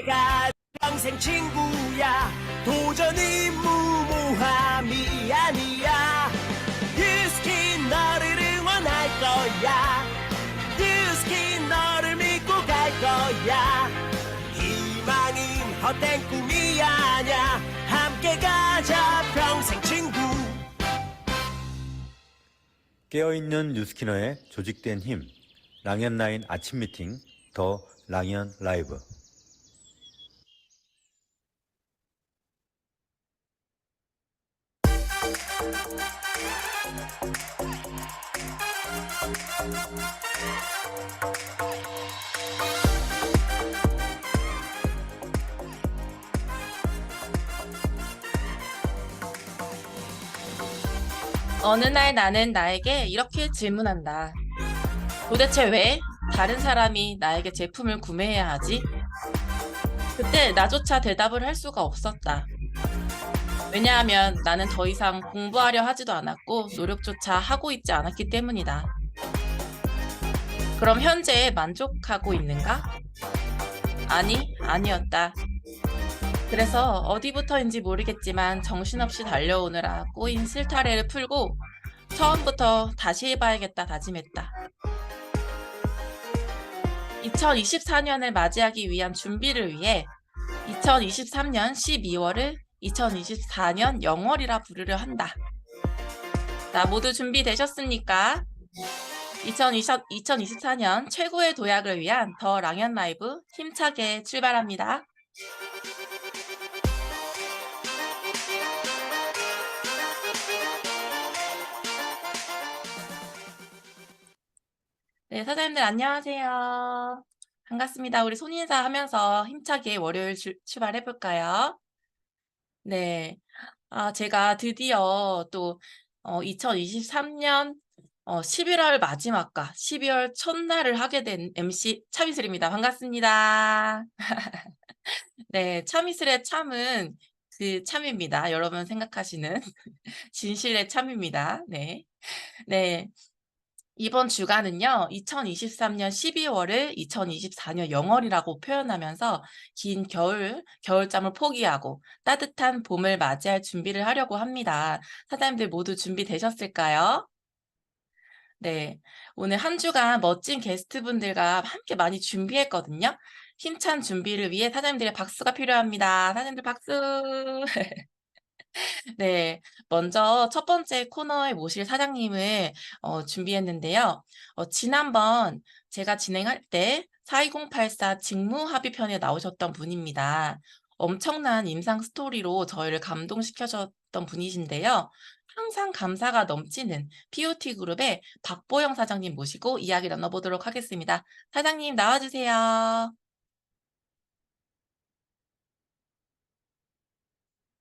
내가 평생 친구야. 도전이 무모함이 아니야. 유스킨 너를 응원할 거야. 유스킨 너를 믿고 갈 거야. 희망은 헛된 꿈이 아냐. 함께 가자 평생 친구. 깨어있는 뉴스키너의 조직된 힘, 랑연라인 아침 미팅, 더 랑연 라이브. 어느 날 나는 나에게 이렇게 질문한다. 도대체 왜 다른 사람이 나에게 제품을 구매해야 하지? 그때 나조차 대답을 할 수가 없었다. 왜냐하면 나는 더 이상 공부하려 하지도 않았고 노력조차 하고 있지 않았기 때문이다. 그럼 현재에 만족하고 있는가? 아니, 아니었다. 그래서 어디부터인지 모르겠지만 정신없이 달려오느라 꼬인 실타래를 풀고 처음부터 다시 해봐야겠다 다짐했다. 2024년을 맞이하기 위한 준비를 위해 2023년 12월을 2024년 영월이라 부르려 한다. 자, 모두 준비되셨습니까? 2024년 최고의 도약을 위한 더 랑연 라이브 힘차게 출발합니다. 네, 사장님들 안녕하세요. 반갑습니다. 우리 손인사 하면서 힘차게 월요일 출발해볼까요? 네, 제가 드디어 또 2023년 11월 마지막과 12월 첫날을 하게 된 MC 참이슬입니다. 반갑습니다. 네, 참이슬의 참은 그 참입니다. 여러분 생각하시는 진실의 참입니다. 네, 네. 이번 주간은요, 2023년 12월을 2024년 영월이라고 표현하면서 긴 겨울잠을 포기하고 따뜻한 봄을 맞이할 준비를 하려고 합니다. 사장님들 모두 준비되셨을까요? 네, 오늘 한 주간 멋진 게스트분들과 함께 많이 준비했거든요. 힘찬 준비를 위해 사장님들의 박수가 필요합니다. 사장님들 박수! 네, 먼저 첫 번째 코너에 모실 사장님을 준비했는데요. 지난번 제가 진행할 때 42084 직무합의편에 나오셨던 분입니다. 엄청난 임상 스토리로 저희를 감동시켜줬던 분이신데요. 항상 감사가 넘치는 POT 그룹의 박보영 사장님 모시고 이야기 나눠보도록 하겠습니다. 사장님 나와주세요.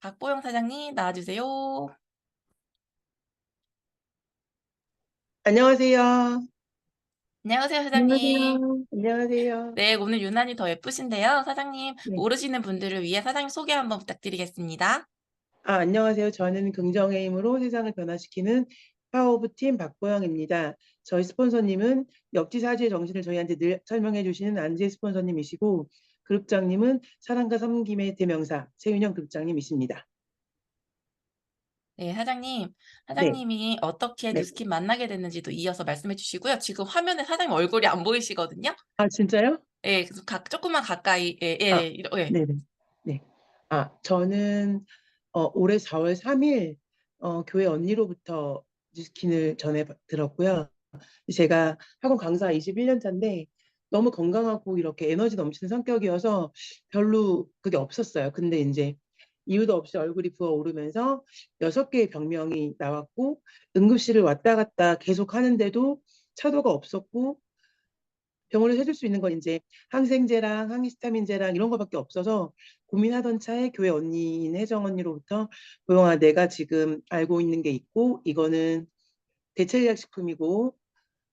박보영 사장님 나와주세요. 안녕하세요. 안녕하세요, 사장님. 안녕하세요. 안녕하세요. 네, 오늘 유난히 더 예쁘신데요. 사장님, 네. 모르시는 분들을 위해 사장님 소개 한번 부탁드리겠습니다. 안녕하세요. 저는 긍정의 힘으로 세상을 변화시키는 파워오브 팀 박보영입니다. 저희 스폰서님은 역지사지의 정신을 저희한테 늘 설명해 주시는 안지혜 스폰서님이시고, 그룹장님은 사랑과 섬김의 대명사 최윤영 그룹장님이십니다. 네, 네, 사장님이 어떻게 네. 뉴스킨 만나게 됐는지도 이어서 말씀해 주시고요. 지금 화면에 사장님 얼굴이 안 보이시거든요. 진짜요? 네, 그래서 조금만 가까이, 예, 아, 예, 예. 네네. 네. 저는 올해 4월 3일 교회 언니로부터 뉴스킨을 전해 들었고요. 제가 학원 강사 21년 차인데 너무 건강하고 이렇게 에너지 넘치는 성격이어서 별로 그게 없었어요. 근데 이제 이유도 없이 얼굴이 부어오르면서 6개의 병명이 나왔고 응급실을 왔다 갔다 계속 하는데도 차도가 없었고 병원에서 해줄 수 있는 건 이제 항생제랑 항히스타민제랑 이런 거밖에 없어서 고민하던 차에 교회 언니인 혜정 언니로부터 보영아 내가 지금 알고 있는 게 있고 이거는 대체의학식품이고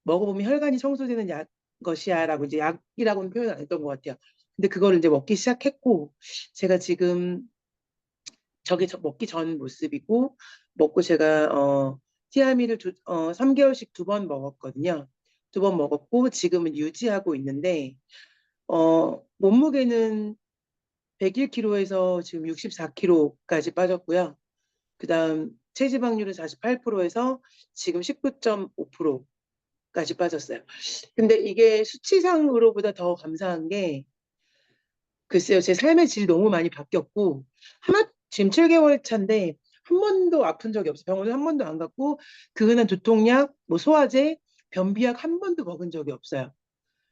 먹어보면 혈관이 청소되는 것이야 라고 이제 약이라고는 표현 안 했던 것 같아요. 근데 그거를 이제 먹기 시작했고 제가 지금 저게 먹기 전 모습이고 먹고 제가 티아미를 3개월씩 2번 먹었거든요. 2번 먹었고 지금은 유지하고 있는데 몸무게는 101kg에서 지금 64kg까지 빠졌고요. 그다음 체지방률은 48%에서 지금 19.5%까지 빠졌어요. 근데 이게 수치상으로보다 더 감사한 게 글쎄요, 제 삶의 질이 너무 많이 바뀌었고 지금 7개월 차인데 한 번도 아픈 적이 없어요. 병원에 한 번도 안 갔고 그거는 두통약, 뭐 소화제, 변비약 한 번도 먹은 적이 없어요.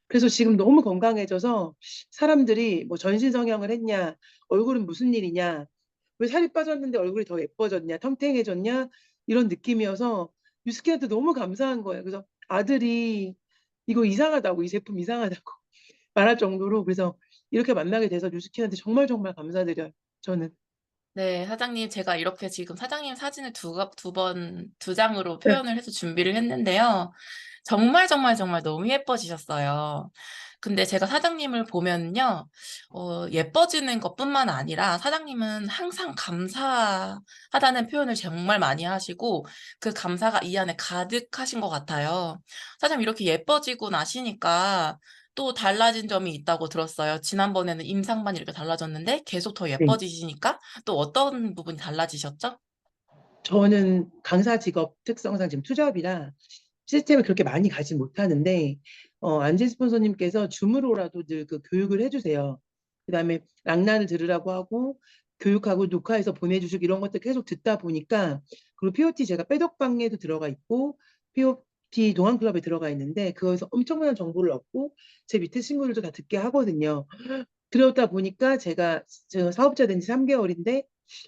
그래서 지금 너무 건강해져서 사람들이 뭐 전신 성형을 했냐, 얼굴은 무슨 일이냐, 왜 살이 빠졌는데 얼굴이 더 예뻐졌냐, 탱탱해졌냐 이런 느낌이어서 유스킨한테 너무 감사한 거예요. 그래서 아들이 이거 이상하다고, 이 제품 이상하다고 말할 정도로. 그래서 이렇게 만나게 돼서 유스킨한테 정말 정말 감사드려요. 저는. 네, 사장님, 제가 이렇게 지금 사장님 사진을 두 장으로 네. 표현을 해서 준비를 했는데요. 정말, 정말, 정말 너무 예뻐지셨어요. 근데 제가 사장님을 보면요, 예뻐지는 것뿐만 아니라 사장님은 항상 감사하다는 표현을 정말 많이 하시고 그 감사가 이 안에 가득하신 것 같아요. 사장님 이렇게 예뻐지고 나시니까 또 달라진 점이 있다고 들었어요. 지난번에는 임상만 이렇게 달라졌는데 계속 더 네. 예뻐지시니까 또 어떤 부분이 달라지셨죠? 저는 강사 직업 특성상 지금 투잡이라 시스템을 그렇게 많이 가지 못하는데 안진 스폰서님께서 줌으로라도 늘 그 교육을 해주세요. 그다음에 락난을 들으라고 하고 교육하고 녹화해서 보내주시고 이런 것들 계속 듣다 보니까, 그리고 POT 제가 빼덕방에도 들어가 있고 POT 동안클럽에 들어가 있는데 그거에서 엄청난 정보를 얻고 제 밑에 친구들도 다 듣게 하거든요. 그러다 보니까 제가 지금 사업자 된 지 3개월인데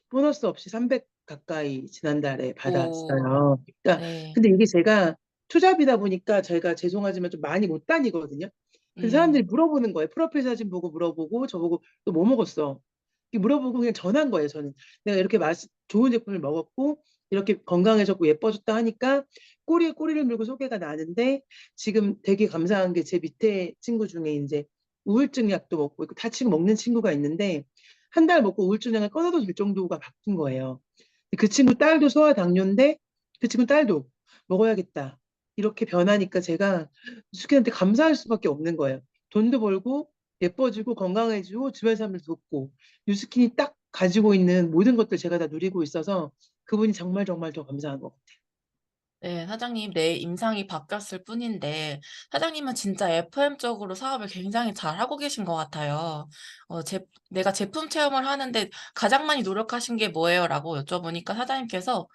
보너스 없이 300 가까이 지난달에 오, 받았어요. 그러니까 네. 근데 이게 제가 투잡이다 보니까 제가 죄송하지만 좀 많이 못 다니거든요. 근데 사람들이 음. 물어보는 거예요. 프로필 사진 보고 물어보고 저보고 또 뭐 먹었어? 이렇게 물어보고 그냥 전한 거예요. 저는 내가 이렇게 좋은 제품을 먹었고 이렇게 건강해졌고 예뻐졌다 하니까 꼬리에 꼬리를 물고 소개가 나는데, 지금 되게 감사한 게 제 밑에 친구 중에 이제 우울증 약도 먹고 있고 다 지금 먹는 친구가 있는데 한 달 먹고 우울증 약을 끊어도 될 정도가 바뀐 거예요. 그 친구 딸도 소아당뇨인데 그 친구 딸도 먹어야겠다 이렇게 변하니까 제가 유스킨한테 감사할 수밖에 없는 거예요. 돈도 벌고 예뻐지고 건강해지고 주변 사람들 돕고 유스킨이 딱 가지고 있는 모든 것들 제가 다 누리고 있어서 그분이 정말 정말 더 감사한 것 같아요. 네, 사장님, 내 임상이 바뀌었을 뿐인데, 사장님은 진짜 FM 쪽으로 사업을 굉장히 잘 하고 계신 것 같아요. 내가 제품 체험을 하는데 가장 많이 노력하신 게 뭐예요? 라고 여쭤보니까 사장님께서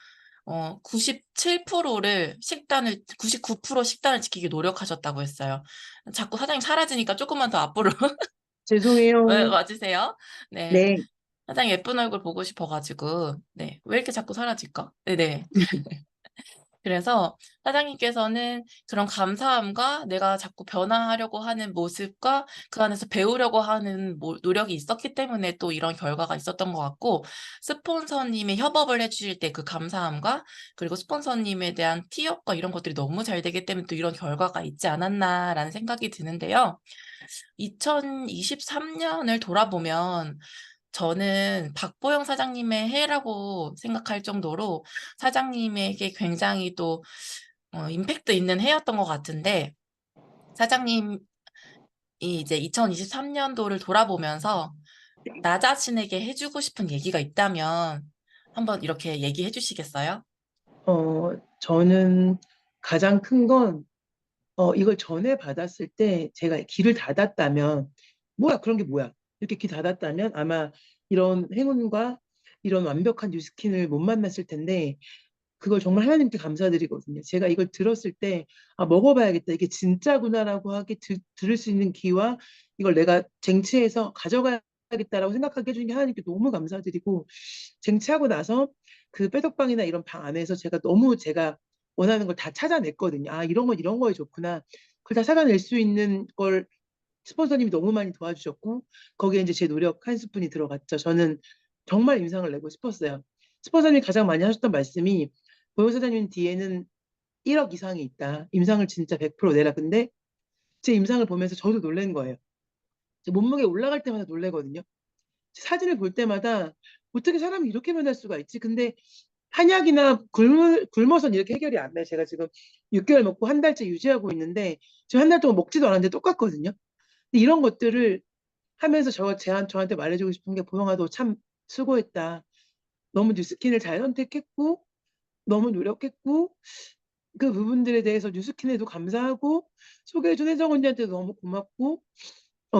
99% 식단을 지키기 노력하셨다고 했어요. 자꾸 사장님 사라지니까 조금만 더 앞으로 죄송해요. 와주세요. 네. 네. 사장님 예쁜 얼굴 보고 싶어가지고, 네. 왜 이렇게 자꾸 사라질까? 네네. 그래서 사장님께서는 그런 감사함과 내가 자꾸 변화하려고 하는 모습과 그 안에서 배우려고 하는 노력이 있었기 때문에 또 이런 결과가 있었던 것 같고, 스폰서님이 협업을 해주실 때 그 감사함과 그리고 스폰서님에 대한 티업과 이런 것들이 너무 잘 되기 때문에 또 이런 결과가 있지 않았나라는 생각이 드는데요. 2023년을 돌아보면 저는 박보영 사장님의 해라고 생각할 정도로 사장님에게 굉장히 또 임팩트 있는 해였던 것 같은데, 사장님이 이제 2023년도를 돌아보면서 나 자신에게 해주고 싶은 얘기가 있다면 한번 이렇게 얘기해 주시겠어요? 저는 가장 큰 건 이걸 전에 받았을 때 제가 길을 닫았다면, 뭐야, 그런 게 뭐야, 이렇게 길 닫았다면 아마 이런 행운과 이런 완벽한 뉴스킨을 못 만났을 텐데, 그걸 정말 하나님께 감사드리거든요. 제가 이걸 들었을 때, 아, 먹어봐야겠다. 이게 진짜구나라고 하게 들을 수 있는 기와 이걸 내가 쟁취해서 가져가야겠다라고 생각하게 해주신 게 하나님께 너무 감사드리고, 쟁취하고 나서 그 빼덕방이나 이런 방 안에서 제가 너무 제가 원하는 걸 다 찾아냈거든요. 아, 이런 건 이런 거에 좋구나. 그걸 다 찾아낼 수 있는 걸 스폰서님이 너무 많이 도와주셨고, 거기에 이제 제 노력 한 스푼이 들어갔죠. 저는 정말 임상을 내고 싶었어요. 스폰서님이 가장 많이 하셨던 말씀이, 보영 사장님 뒤에는 1억 이상이 있다. 임상을 진짜 100% 내라. 근데 제 임상을 보면서 저도 놀란 거예요. 제 몸무게 올라갈 때마다 놀래거든요. 사진을 볼 때마다 어떻게 사람이 이렇게 변할 수가 있지? 근데 한약이나 굶어서는 이렇게 해결이 안 돼요. 제가 지금 6개월 먹고 한 달째 유지하고 있는데 지금 한 달 동안 먹지도 않았는데 똑같거든요. 근데 이런 것들을 하면서 저한테 말해주고 싶은 게 보영아 너 참 수고했다. 너무 뉴스킨을 잘 선택했고 너무 노력했고 그 부분들에 대해서 뉴스킨에도 감사하고 소개해준 혜정 언니한테도 너무 고맙고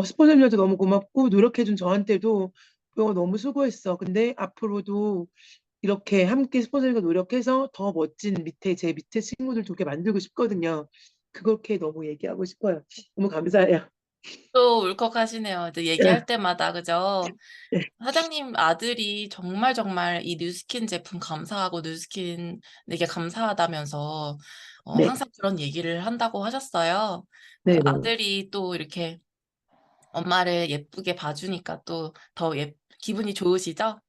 스폰서님한테 너무 고맙고 노력해준 저한테도 보영아 너무 수고했어. 근데 앞으로도 이렇게 함께 스폰서님과 노력해서 더 멋진 제 밑에 친구들 좋게 만들고 싶거든요. 그렇게 너무 얘기하고 싶어요. 너무 감사해요. 또 울컥하시네요. 이제 얘기할 때마다, 그죠? 네, 사장님 아들이 정말 정말 이 뉴스킨 제품 감사하고 뉴스킨에게 감사하다면서 네, 항상 그런 얘기를 한다고 하셨어요. 그 네, 네. 아들이 또 이렇게 엄마를 예쁘게 봐주니까 또 더 기분이 좋으시죠?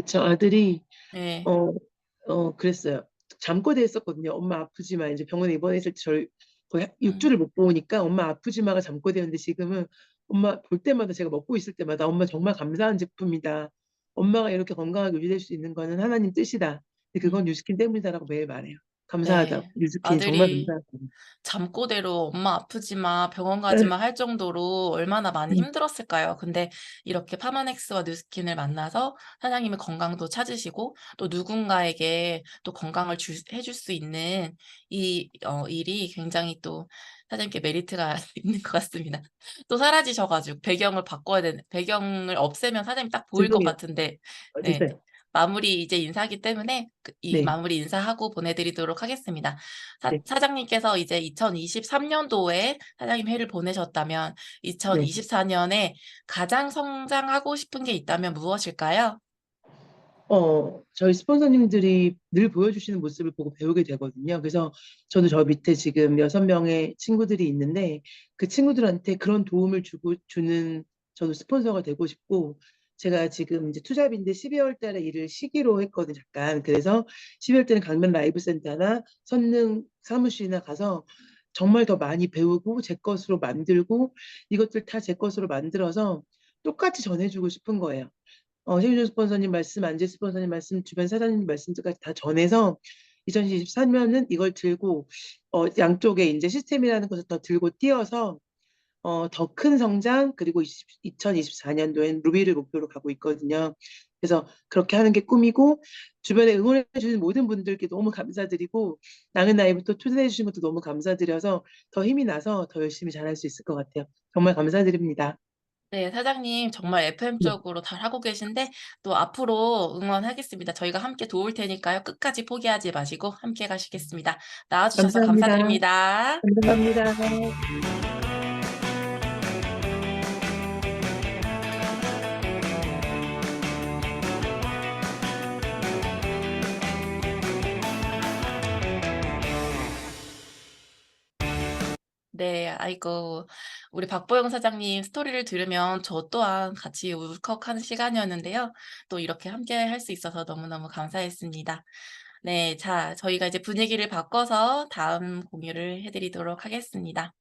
저 아들이 네. 어, 그랬어요. 잠꼬대 했었거든요. 엄마 아프지마. 이제 병원에 입원했을 때 저를 거의 음, 6주를 못 보니까 엄마 아프지마가 잠꼬대였는데 지금은 엄마 볼 때마다 제가 먹고 있을 때마다 엄마 정말 감사한 제품이다. 엄마가 이렇게 건강하게 유지될 수 있는 거는 하나님 뜻이다. 근데 음, 그건 뉴스킨 때문이다라고 매일 말해요. 감사하다고. 네. 뉴스킨 정말 아들이 감사하다고. 잠꼬대로 엄마 아프지 마, 병원 가지 네, 마 할 정도로 얼마나 많이 네, 힘들었을까요? 근데 이렇게 파마넥스와 뉴스킨을 만나서 사장님의 건강도 찾으시고 또 누군가에게 또 건강을 해줄 수 있는 이 일이 굉장히 또 사장님께 메리트가 있는 것 같습니다. 또 사라지셔가지고 배경을 없애면 사장님 딱 보일 것 죄송해요. 같은데, 네. 어디서요? 마무리 이제 인사하기 때문에 이 네, 마무리 인사하고 보내드리도록 하겠습니다. 네, 사장님께서 이제 2023년도에 사장님 회를 보내셨다면 네. 2024년에 가장 성장하고 싶은 게 있다면 무엇일까요? 저희 스폰서님들이 늘 보여주시는 모습을 보고 배우게 되거든요. 그래서 저도 저 밑에 지금 6명의 친구들이 있는데 그 친구들한테 그런 도움을 주는 저도 스폰서가 되고 싶고 제가 지금 이제 투잡인데 12월 달에 일을 시기로 했거든요. 잠깐. 그래서 12월 때는 강변 라이브 센터나 선릉 사무실이나 가서 정말 더 많이 배우고 제 것으로 만들고 이것들 다 제 것으로 만들어서 똑같이 전해주고 싶은 거예요. 최유준 스폰서님 말씀, 안재 스폰서님 말씀, 주변 사장님 말씀까지 다 전해서 2024년은 이걸 들고 양쪽에 이제 시스템이라는 것을 더 들고 뛰어서 더 큰 성장 그리고 2024년도엔 루비를 목표로 가고 있거든요. 그래서 그렇게 하는 게 꿈이고 주변에 응원해 주신 모든 분들께 너무 감사드리고 나은 나이부터 초대해 주신 것도 너무 감사드려서 더 힘이 나서 더 열심히 잘할 수 있을 것 같아요. 정말 감사드립니다. 네, 사장님 정말 네, FM적으로 잘 하고 계신데 또 앞으로 응원하겠습니다. 저희가 함께 도울 테니까요. 끝까지 포기하지 마시고 함께 가시겠습니다. 나와주셔서 감사합니다. 감사드립니다. 감사합니다. 네, 아이고, 우리 박보영 사장님 스토리를 들으면 저 또한 같이 울컥하는 시간이었는데요. 또 이렇게 함께 할 수 있어서 너무너무 감사했습니다. 네, 자, 저희가 이제 분위기를 바꿔서 다음 공유를 해드리도록 하겠습니다.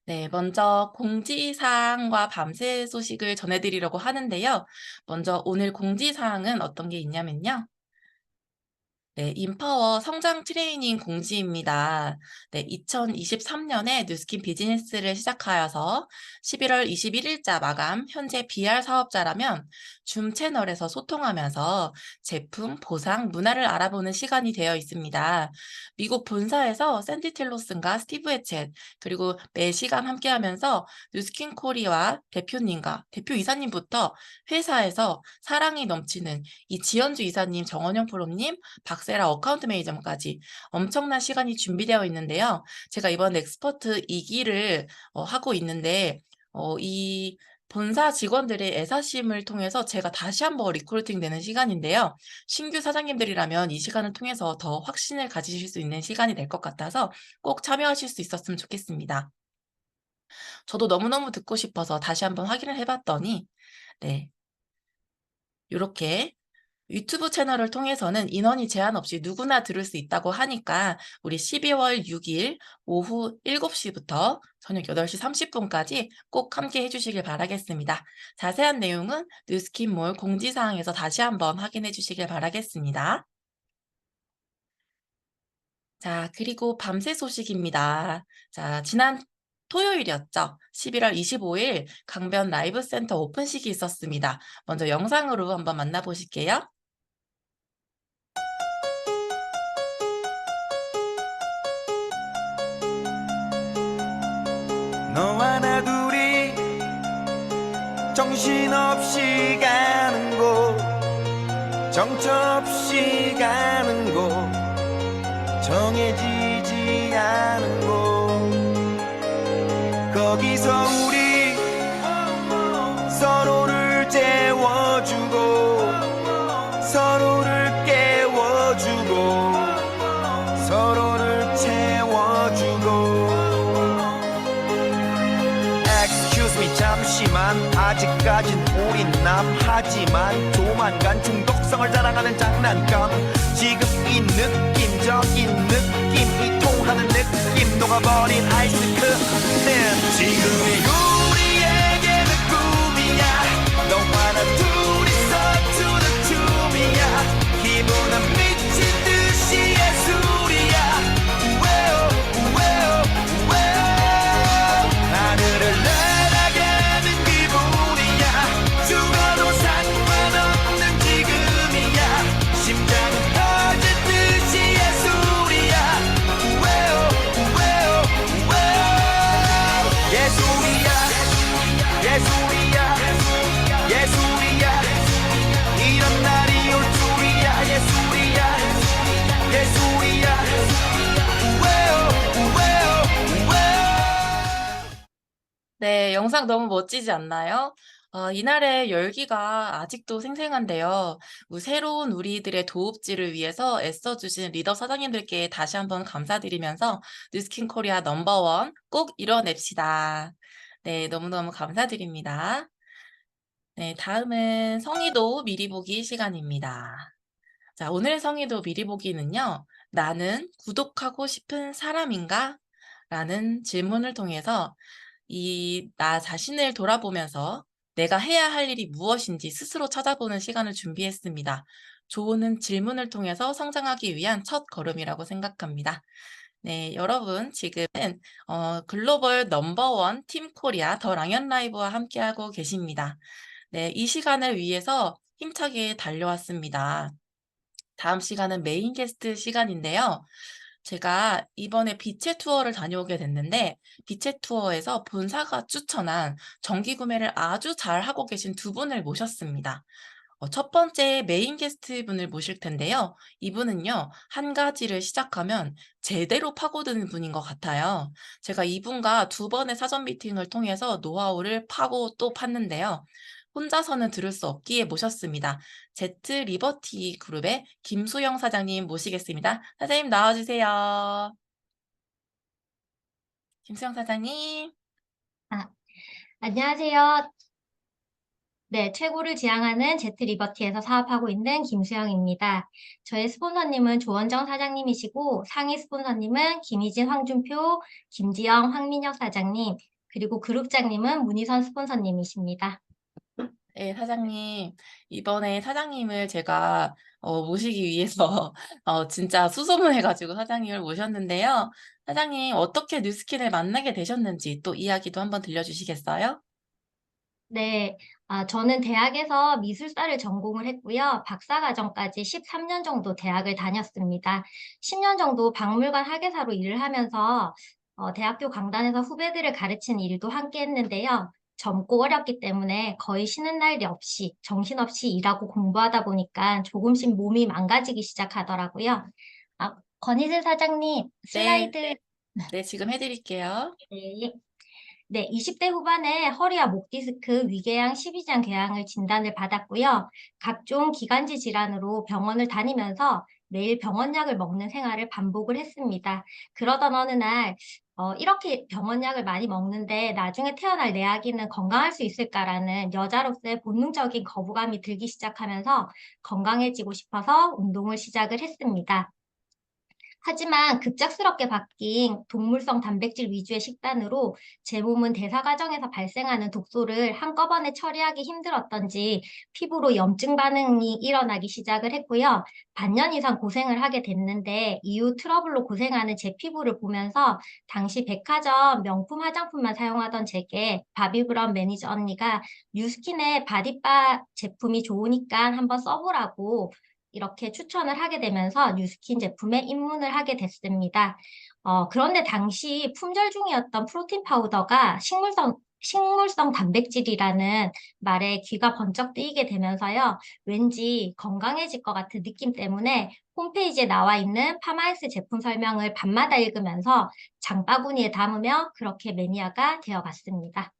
네, 먼저 공지사항과 밤새 소식을 전해드리려고 하는데요. 먼저 오늘 공지사항은 어떤 게 있냐면요. 네, 인파워 성장 트레이닝 공지입니다. 네, 2023년에 뉴스킨 비즈니스를 시작하여서 11월 21일자 마감, 현재 BR 사업자라면 줌 채널에서 소통하면서 제품, 보상, 문화를 알아보는 시간이 되어 있습니다. 미국 본사에서 샌디 틸로슨과 스티브 해쳇, 그리고 매 시간 함께하면서 뉴스킨 코리아 대표님과 대표 이사님부터 회사에서 사랑이 넘치는 이 지연주 이사님, 정원영 프로님, 박세라 어카운트 매니저까지 엄청난 시간이 준비되어 있는데요. 제가 이번 엑스퍼트 2기를 하고 있는데 이 본사 직원들의 애사심을 통해서 제가 다시 한번 리크루팅 되는 시간인데요. 신규 사장님들이라면 이 시간을 통해서 더 확신을 가지실 수 있는 시간이 될 것 같아서 꼭 참여하실 수 있었으면 좋겠습니다. 저도 너무너무 듣고 싶어서 다시 한번 확인을 해봤더니 네, 이렇게 유튜브 채널을 통해서는 인원이 제한 없이 누구나 들을 수 있다고 하니까 우리 12월 6일 오후 7시부터 저녁 8시 30분까지 꼭 함께 해주시길 바라겠습니다. 자세한 내용은 뉴스킨몰 공지사항에서 다시 한번 확인해 주시길 바라겠습니다. 자, 그리고 밤새 소식입니다. 자, 지난 토요일이었죠. 11월 25일 강변 라이브 센터 오픈식이 있었습니다. 먼저 영상으로 한번 만나보실게요. 너와 나 둘이 정신없이 가는 곳 정처없이 가는 곳 정해지지 않은 곳 거기서 우리 서로를 재워주고 서로를 깨워주고 서로를 채워주고 Excuse me 잠시만 아직까진 우린 남하지만 조만간 중독성을 자랑하는 장난감 지금 이 느낌적인 느낌이 통하는 느낌 녹아버린 아이스크림 지금의 우리에게는 꿈이야 너와 나 둘이서 추는 춤이야 기분은 미친 듯이 예술이야 우웨오 우웨오 우웨오 하늘을 날아가는 기분이야 죽어도 상관없는 지금이야 심장은 터질 듯이 예술이야 우웨오 우웨오 우웨오 예술이야 예술이야 예술이야 이런 날이 올 줄이야 예술이야 예술이야 우웨오 우웨오 우웨오 네, 영상 너무 멋지지 않나요? 이날의 열기가 아직도 생생한데요. 새로운 우리들의 도읍지를 위해서 애써주신 리더 사장님들께 다시 한번 감사드리면서 뉴스킨 코리아 넘버원 꼭 이뤄냅시다. 네, 너무너무 감사드립니다. 네, 다음은 성의도 미리 보기 시간입니다. 자, 오늘 성의도 미리 보기는요. 나는 구독하고 싶은 사람인가? 라는 질문을 통해서 나 자신을 돌아보면서 내가 해야 할 일이 무엇인지 스스로 찾아보는 시간을 준비했습니다. 좋은 질문을 통해서 성장하기 위한 첫 걸음이라고 생각합니다. 네, 여러분 지금은 글로벌 넘버원 팀 코리아 더 랑연 라이브와 함께하고 계십니다. 네, 이 시간을 위해서 힘차게 달려왔습니다. 다음 시간은 메인 게스트 시간인데요. 제가 이번에 빛의 투어를 다녀오게 됐는데 빛의 투어에서 본사가 추천한 정기 구매를 아주 잘 하고 계신 두 분을 모셨습니다. 첫 번째 메인 게스트 분을 모실 텐데요. 이분은요, 한 가지를 시작하면 제대로 파고드는 분인 것 같아요. 제가 이분과 두 번의 사전 미팅을 통해서 노하우를 파고 또 팠는데요. 혼자서는 들을 수 없기에 모셨습니다. 제트 리버티 그룹의 김수영 사장님 모시겠습니다. 사장님 나와주세요. 김수영 사장님. 아, 안녕하세요. 네, 최고를 지향하는 제트 리버티에서 사업하고 있는 김수영입니다. 저의 스폰서님은 조원정 사장님이시고 상위 스폰서님은 김희진, 황준표, 김지영, 황민혁 사장님, 그리고 그룹장님은 문희선 스폰서님이십니다. 네, 사장님. 이번에 사장님을 제가 모시기 위해서 진짜 수소문해가지고 사장님을 모셨는데요. 사장님, 어떻게 뉴스킨을 만나게 되셨는지 또 이야기도 한번 들려주시겠어요? 네, 저는 대학에서 미술사를 전공을 했고요. 박사과정까지 13년 정도 대학을 다녔습니다. 10년 정도 박물관 학예사로 일을 하면서 대학교 강단에서 후배들을 가르치는 일도 함께 했는데요. 젊고 어렸기 때문에 거의 쉬는 날이 없이 정신없이 일하고 공부하다 보니까 조금씩 몸이 망가지기 시작하더라고요. 권희슬 사장님, 네, 슬라이드. 네, 지금 해드릴게요. 네. 네, 20대 후반에 허리와 목 디스크, 위궤양, 십이지장 궤양을 진단을 받았고요. 각종 기관지 질환으로 병원을 다니면서 매일 병원약을 먹는 생활을 반복을 했습니다. 그러던 어느 날 이렇게 병원약을 많이 먹는데 나중에 태어날 내 아기는 건강할 수 있을까라는 여자로서의 본능적인 거부감이 들기 시작하면서 건강해지고 싶어서 운동을 시작을 했습니다. 하지만 급작스럽게 바뀐 동물성 단백질 위주의 식단으로 제 몸은 대사 과정에서 발생하는 독소를 한꺼번에 처리하기 힘들었던지 피부로 염증 반응이 일어나기 시작을 했고요. 반년 이상 고생을 하게 됐는데 이후 트러블로 고생하는 제 피부를 보면서 당시 백화점 명품 화장품만 사용하던 제게 바비브라운 매니저 언니가 뉴스킨의 바디바 제품이 좋으니까 한번 써보라고 이렇게 추천을 하게 되면서 뉴스킨 제품에 입문을 하게 됐습니다. 그런데 당시 품절 중이었던 프로틴 파우더가 식물성 단백질이라는 말에 귀가 번쩍 뜨이게 되면서요. 왠지 건강해질 것 같은 느낌 때문에 홈페이지에 나와 있는 파마엑스 제품 설명을 밤마다 읽으면서 장바구니에 담으며 그렇게 매니아가 되어갔습니다.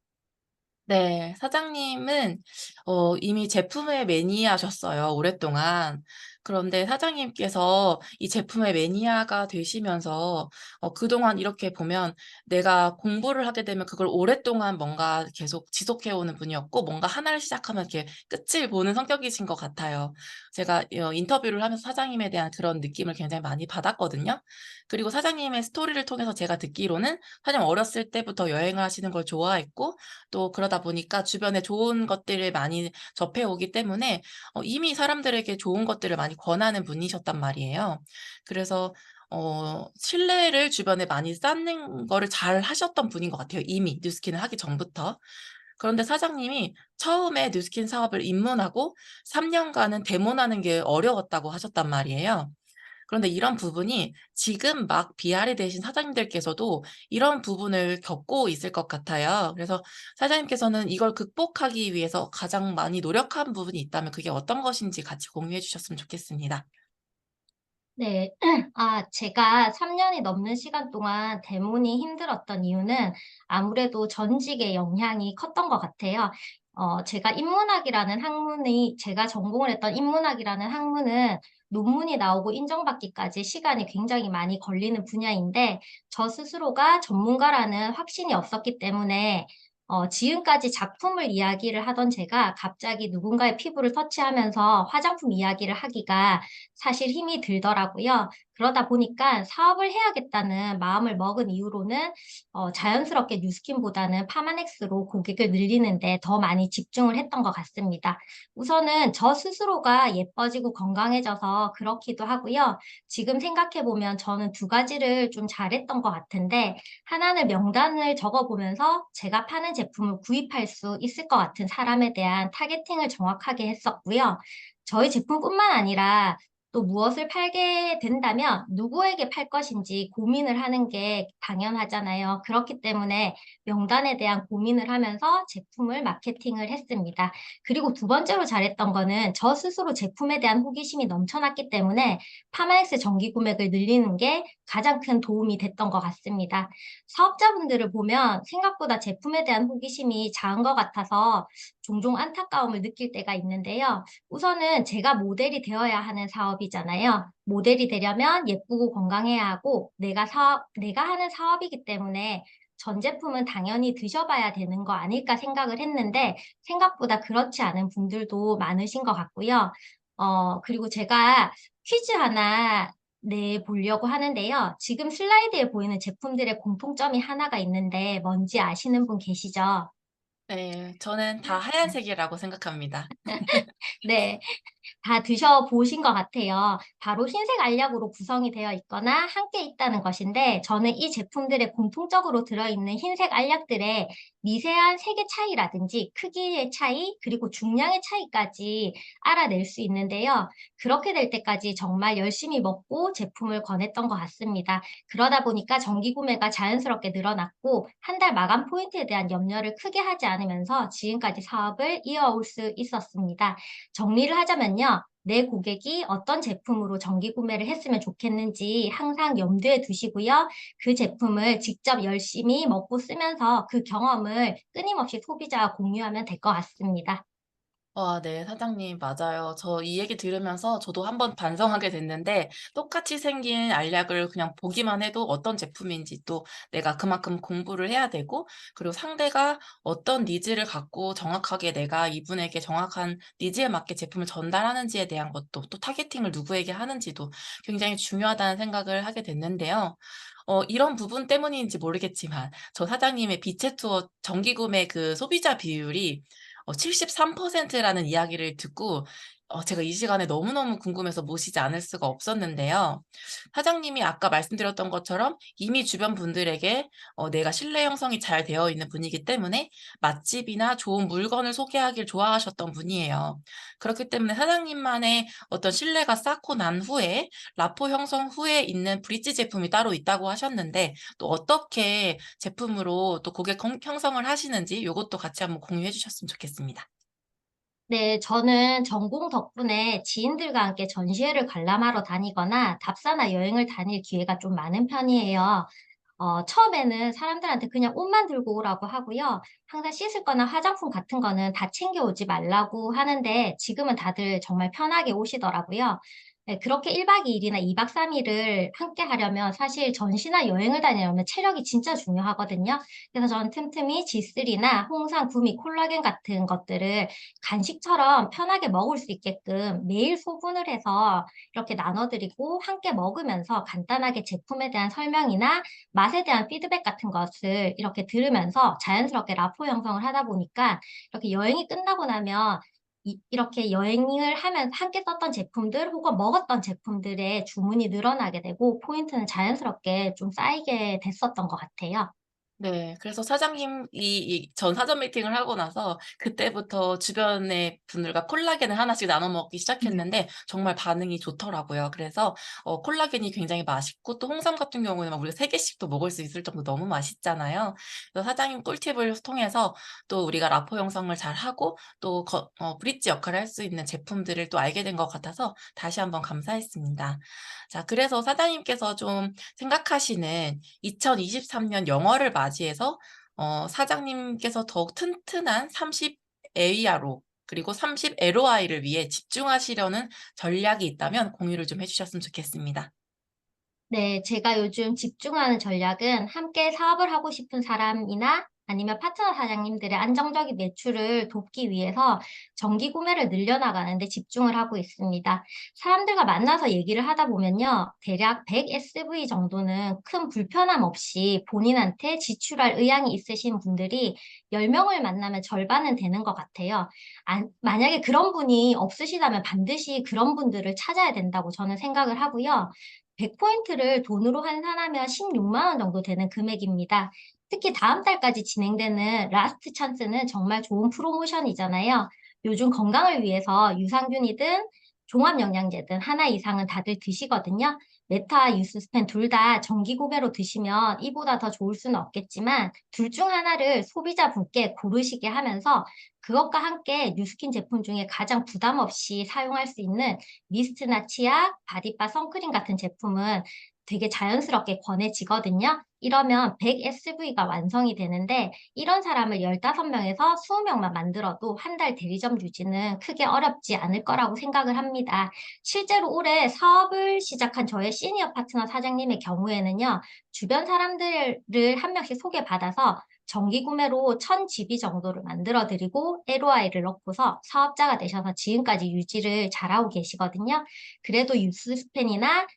네, 사장님은 이미 제품의 매니아셨어요, 오랫동안. 그런데 사장님께서 이 제품의 매니아가 되시면서 그동안 이렇게 보면 내가 공부를 하게 되면 그걸 오랫동안 뭔가 계속 지속해오는 분이었고, 뭔가 하나를 시작하면 이렇게 끝을 보는 성격이신 것 같아요. 제가 인터뷰를 하면서 사장님에 대한 그런 느낌을 굉장히 많이 받았거든요. 그리고 사장님의 스토리를 통해서 제가 듣기로는 사장님 어렸을 때부터 여행을 하시는 걸 좋아했고, 또 그러다 보니까 주변에 좋은 것들을 많이 접해오기 때문에 이미 사람들에게 좋은 것들을 많이 권하는 분이셨단 말이에요. 그래서 신뢰를 주변에 많이 쌓는 거를 잘 하셨던 분인 것 같아요, 이미 뉴스킨을 하기 전부터. 그런데 사장님이 처음에 뉴스킨 사업을 입문하고 3년간은 데모나는 게 어려웠다고 하셨단 말이에요. 그런데 이런 부분이 지금 막 BR이 되신 사장님들께서도 이런 부분을 겪고 있을 것 같아요. 그래서 사장님께서는 이걸 극복하기 위해서 가장 많이 노력한 부분이 있다면 그게 어떤 것인지 같이 공유해 주셨으면 좋겠습니다. 네. 제가 3년이 넘는 시간 동안 대문이 힘들었던 이유는 아무래도 전직의 영향이 컸던 것 같아요. 제가 전공을 했던 인문학이라는 학문은 논문이 나오고 인정받기까지 시간이 굉장히 많이 걸리는 분야인데, 저 스스로가 전문가라는 확신이 없었기 때문에 지금까지 작품을 이야기를 하던 제가 갑자기 누군가의 피부를 터치하면서 화장품 이야기를 하기가 사실 힘이 들더라고요. 그러다 보니까 사업을 해야겠다는 마음을 먹은 이후로는 자연스럽게 뉴스킨보다는 파마넥스로 고객을 늘리는데 더 많이 집중을 했던 것 같습니다. 우선은 저 스스로가 예뻐지고 건강해져서 그렇기도 하고요. 지금 생각해보면 저는 두 가지를 좀 잘했던 것 같은데, 하나는 명단을 적어보면서 제가 파는 제품을 구입할 수 있을 것 같은 사람에 대한 타겟팅을 정확하게 했었고요. 저희 제품뿐만 아니라 또 무엇을 팔게 된다면 누구에게 팔 것인지 고민을 하는 게 당연하잖아요. 그렇기 때문에 명단에 대한 고민을 하면서 제품을 마케팅을 했습니다. 그리고 두 번째로 잘했던 거는 저 스스로 제품에 대한 호기심이 넘쳐났기 때문에 파마엑스 정기 구매액을 늘리는 게 가장 큰 도움이 됐던 것 같습니다. 사업자분들을 보면 생각보다 제품에 대한 호기심이 작은 것 같아서 종종 안타까움을 느낄 때가 있는데요. 우선은 제가 모델이 되어야 하는 사업이잖아요. 모델이 되려면 예쁘고 건강해야 하고 내가 하는 사업이기 때문에 전 제품은 당연히 드셔봐야 되는 거 아닐까 생각을 했는데 생각보다 그렇지 않은 분들도 많으신 것 같고요. 그리고 제가 퀴즈 하나 내보려고 하는데요. 지금 슬라이드에 보이는 제품들의 공통점이 하나가 있는데 뭔지 아시는 분 계시죠? 네, 저는 다 하얀색이라고 생각합니다. 네. 다 드셔보신 것 같아요. 바로 흰색 알약으로 구성이 되어 있거나 함께 있다는 것인데, 저는 이 제품들의 공통적으로 들어있는 흰색 알약들의 미세한 색의 차이라든지 크기의 차이, 그리고 중량의 차이까지 알아낼 수 있는데요. 그렇게 될 때까지 정말 열심히 먹고 제품을 권했던 것 같습니다. 그러다 보니까 정기 구매가 자연스럽게 늘어났고, 한 달 마감 포인트에 대한 염려를 크게 하지 않으면서 지금까지 사업을 이어올 수 있었습니다. 정리를 하자면요. 내 고객이 어떤 제품으로 정기 구매를 했으면 좋겠는지 항상 염두에 두시고요. 그 제품을 직접 열심히 먹고 쓰면서 그 경험을 끊임없이 소비자와 공유하면 될 것 같습니다. 네, 사장님, 맞아요. 저 이 얘기 들으면서 저도 한번 반성하게 됐는데, 똑같이 생긴 알약을 그냥 보기만 해도 어떤 제품인지 또 내가 그만큼 공부를 해야 되고, 그리고 상대가 어떤 니즈를 갖고 정확하게 내가 이분에게 정확한 니즈에 맞게 제품을 전달하는지에 대한 것도, 또 타겟팅을 누구에게 하는지도 굉장히 중요하다는 생각을 하게 됐는데요. 이런 부분 때문인지 모르겠지만, 저 사장님의 빛의 투어 정기 구매 그 소비자 비율이 73%라는 이야기를 듣고 제가 이 시간에 너무너무 궁금해서 모시지 않을 수가 없었는데요. 사장님이 아까 말씀드렸던 것처럼 이미 주변 분들에게 내가 신뢰 형성이 잘 되어 있는 분이기 때문에 맛집이나 좋은 물건을 소개하길 좋아하셨던 분이에요. 그렇기 때문에 사장님만의 어떤 신뢰가 쌓고 난 후에 라포 형성 후에 있는 브릿지 제품이 따로 있다고 하셨는데, 또 어떻게 제품으로 또 고객 형성을 하시는지 요것도 같이 한번 공유해 주셨으면 좋겠습니다. 네, 저는 전공 덕분에 지인들과 함께 전시회를 관람하러 다니거나 답사나 여행을 다닐 기회가 좀 많은 편이에요. 처음에는 사람들한테 그냥 옷만 들고 오라고 하고요. 항상 씻을 거나 화장품 같은 거는 다 챙겨오지 말라고 하는데 지금은 다들 정말 편하게 오시더라고요. 네, 그렇게 1박 2일이나 2박 3일을 함께 하려면 사실 전시나 여행을 다니려면 체력이 진짜 중요하거든요. 그래서 저는 틈틈이 G3나 홍삼, 구미, 콜라겐 같은 것들을 간식처럼 편하게 먹을 수 있게끔 매일 소분을 해서 이렇게 나눠드리고 함께 먹으면서 간단하게 제품에 대한 설명이나 맛에 대한 피드백 같은 것을 이렇게 들으면서 자연스럽게 라포 형성을 하다 보니까 이렇게 여행이 끝나고 나면 이렇게 여행을 하면서 함께 썼던 제품들 혹은 먹었던 제품들의 주문이 늘어나게 되고 포인트는 자연스럽게 좀 쌓이게 됐었던 것 같아요. 네. 그래서 사장님이 이 전 사전 미팅을 하고 나서 그때부터 주변의 분들과 콜라겐을 하나씩 나눠 먹기 네. 시작했는데 정말 반응이 좋더라고요. 그래서 콜라겐이 굉장히 맛있고, 또 홍삼 같은 경우에는 막 우리가 3 개씩도 먹을 수 있을 정도로 너무 맛있잖아요. 그래서 사장님 꿀팁을 통해서 또 우리가 라포 형성을 잘하고, 또 브릿지 역할을 할 수 있는 제품들을 또 알게 된 것 같아서 다시 한번 감사했습니다. 자, 그래서 사장님께서 좀 생각하시는 2023년 영어를 맞이해서 사장님께서 더욱 튼튼한 30 ARO 그리고 30 ROI를 위해 집중하시려는 전략이 있다면 공유를 좀 해 주셨으면 좋겠습니다. 네, 제가 요즘 집중하는 전략은 함께 사업을 하고 싶은 사람이나 아니면 파트너 사장님들의 안정적인 매출을 돕기 위해서 정기 구매를 늘려나가는 데 집중을 하고 있습니다. 사람들과 만나서 얘기를 하다 보면요. 대략 100 SV 정도는 큰 불편함 없이 본인한테 지출할 의향이 있으신 분들이 10명을 만나면 절반은 되는 것 같아요. 만약에 그런 분이 없으시다면 반드시 그런 분들을 찾아야 된다고 저는 생각을 하고요. 100포인트를 돈으로 환산하면 16만 원 정도 되는 금액입니다. 특히 다음 달까지 진행되는 라스트 찬스는 정말 좋은 프로모션이잖아요. 요즘 건강을 위해서 유산균이든 종합영양제든 하나 이상은 다들 드시거든요. 메타, 유스스펜 둘 다 정기 구매로 드시면 이보다 더 좋을 수는 없겠지만 둘 중 하나를 소비자분께 고르시게 하면서 그것과 함께 뉴스킨 제품 중에 가장 부담 없이 사용할 수 있는 미스트나 치약, 바디바, 선크림 같은 제품은 되게 자연스럽게 권해지거든요. 이러면 100SV가 완성이 되는데 이런 사람을 15명에서 20명만 만들어도 한 달 대리점 유지는 크게 어렵지 않을 거라고 생각을 합니다. 실제로 올해 사업을 시작한 저의 시니어 파트너 사장님의 경우에는요. 주변 사람들을 한 명씩 소개받아서 정기 구매로 1000GB 정도를 만들어 드리고 LOI를 넣고서 사업자가 되셔서 지금까지 유지를 잘하고 계시거든요. 그래도 유스스펜이나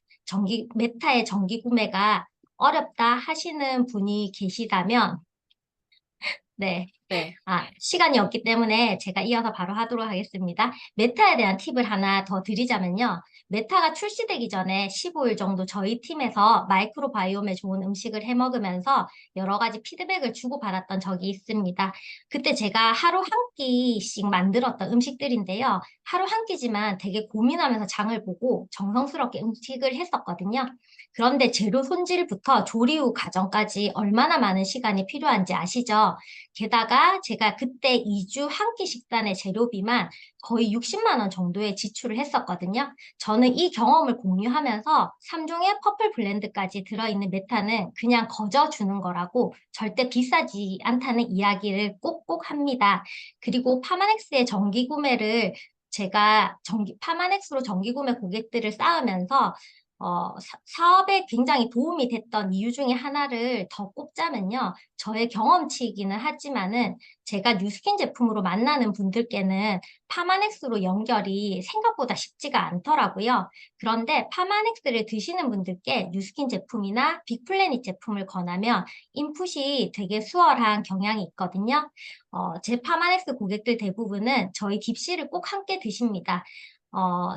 메타의 정기 구매가 어렵다 하시는 분이 계시다면, 네. 네. 시간이 없기 때문에 제가 이어서 바로 하도록 하겠습니다. 메타에 대한 팁을 하나 더 드리자면요. 메타가 출시되기 전에 15일 정도 저희 팀에서 마이크로바이옴에 좋은 음식을 해 먹으면서 여러 가지 피드백을 주고받았던 적이 있습니다. 그때 제가 하루 한 끼씩 만들었던 음식들인데요. 하루 한 끼지만 되게 고민하면서 장을 보고 정성스럽게 음식을 했었거든요. 그런데 재료 손질부터 조리 후 과정까지 얼마나 많은 시간이 필요한지 아시죠? 게다가 게다가 제가 그때 2주 한 끼 식단의 재료비만 거의 60만 원 정도의 지출을 했었거든요. 저는 이 경험을 공유하면서 3종의 퍼플 블렌드까지 들어있는 메타는 그냥 거저 주는 거라고 절대 비싸지 않다는 이야기를 꼭꼭 합니다. 그리고 파마넥스의 정기 구매를 제가 파마넥스로 정기 구매 고객들을 쌓으면서 사업에 굉장히 도움이 됐던 이유 중에 하나를 더 꼽자면요. 저의 경험치이기는 하지만은 제가 뉴스킨 제품으로 만나는 분들께는 파마넥스로 연결이 생각보다 쉽지가 않더라고요. 그런데 파마넥스를 드시는 분들께 뉴스킨 제품이나 빅플래닛 제품을 권하면 인풋이 되게 수월한 경향이 있거든요. 제 파마넥스 고객들 대부분은 저희 딥씨를 꼭 함께 드십니다.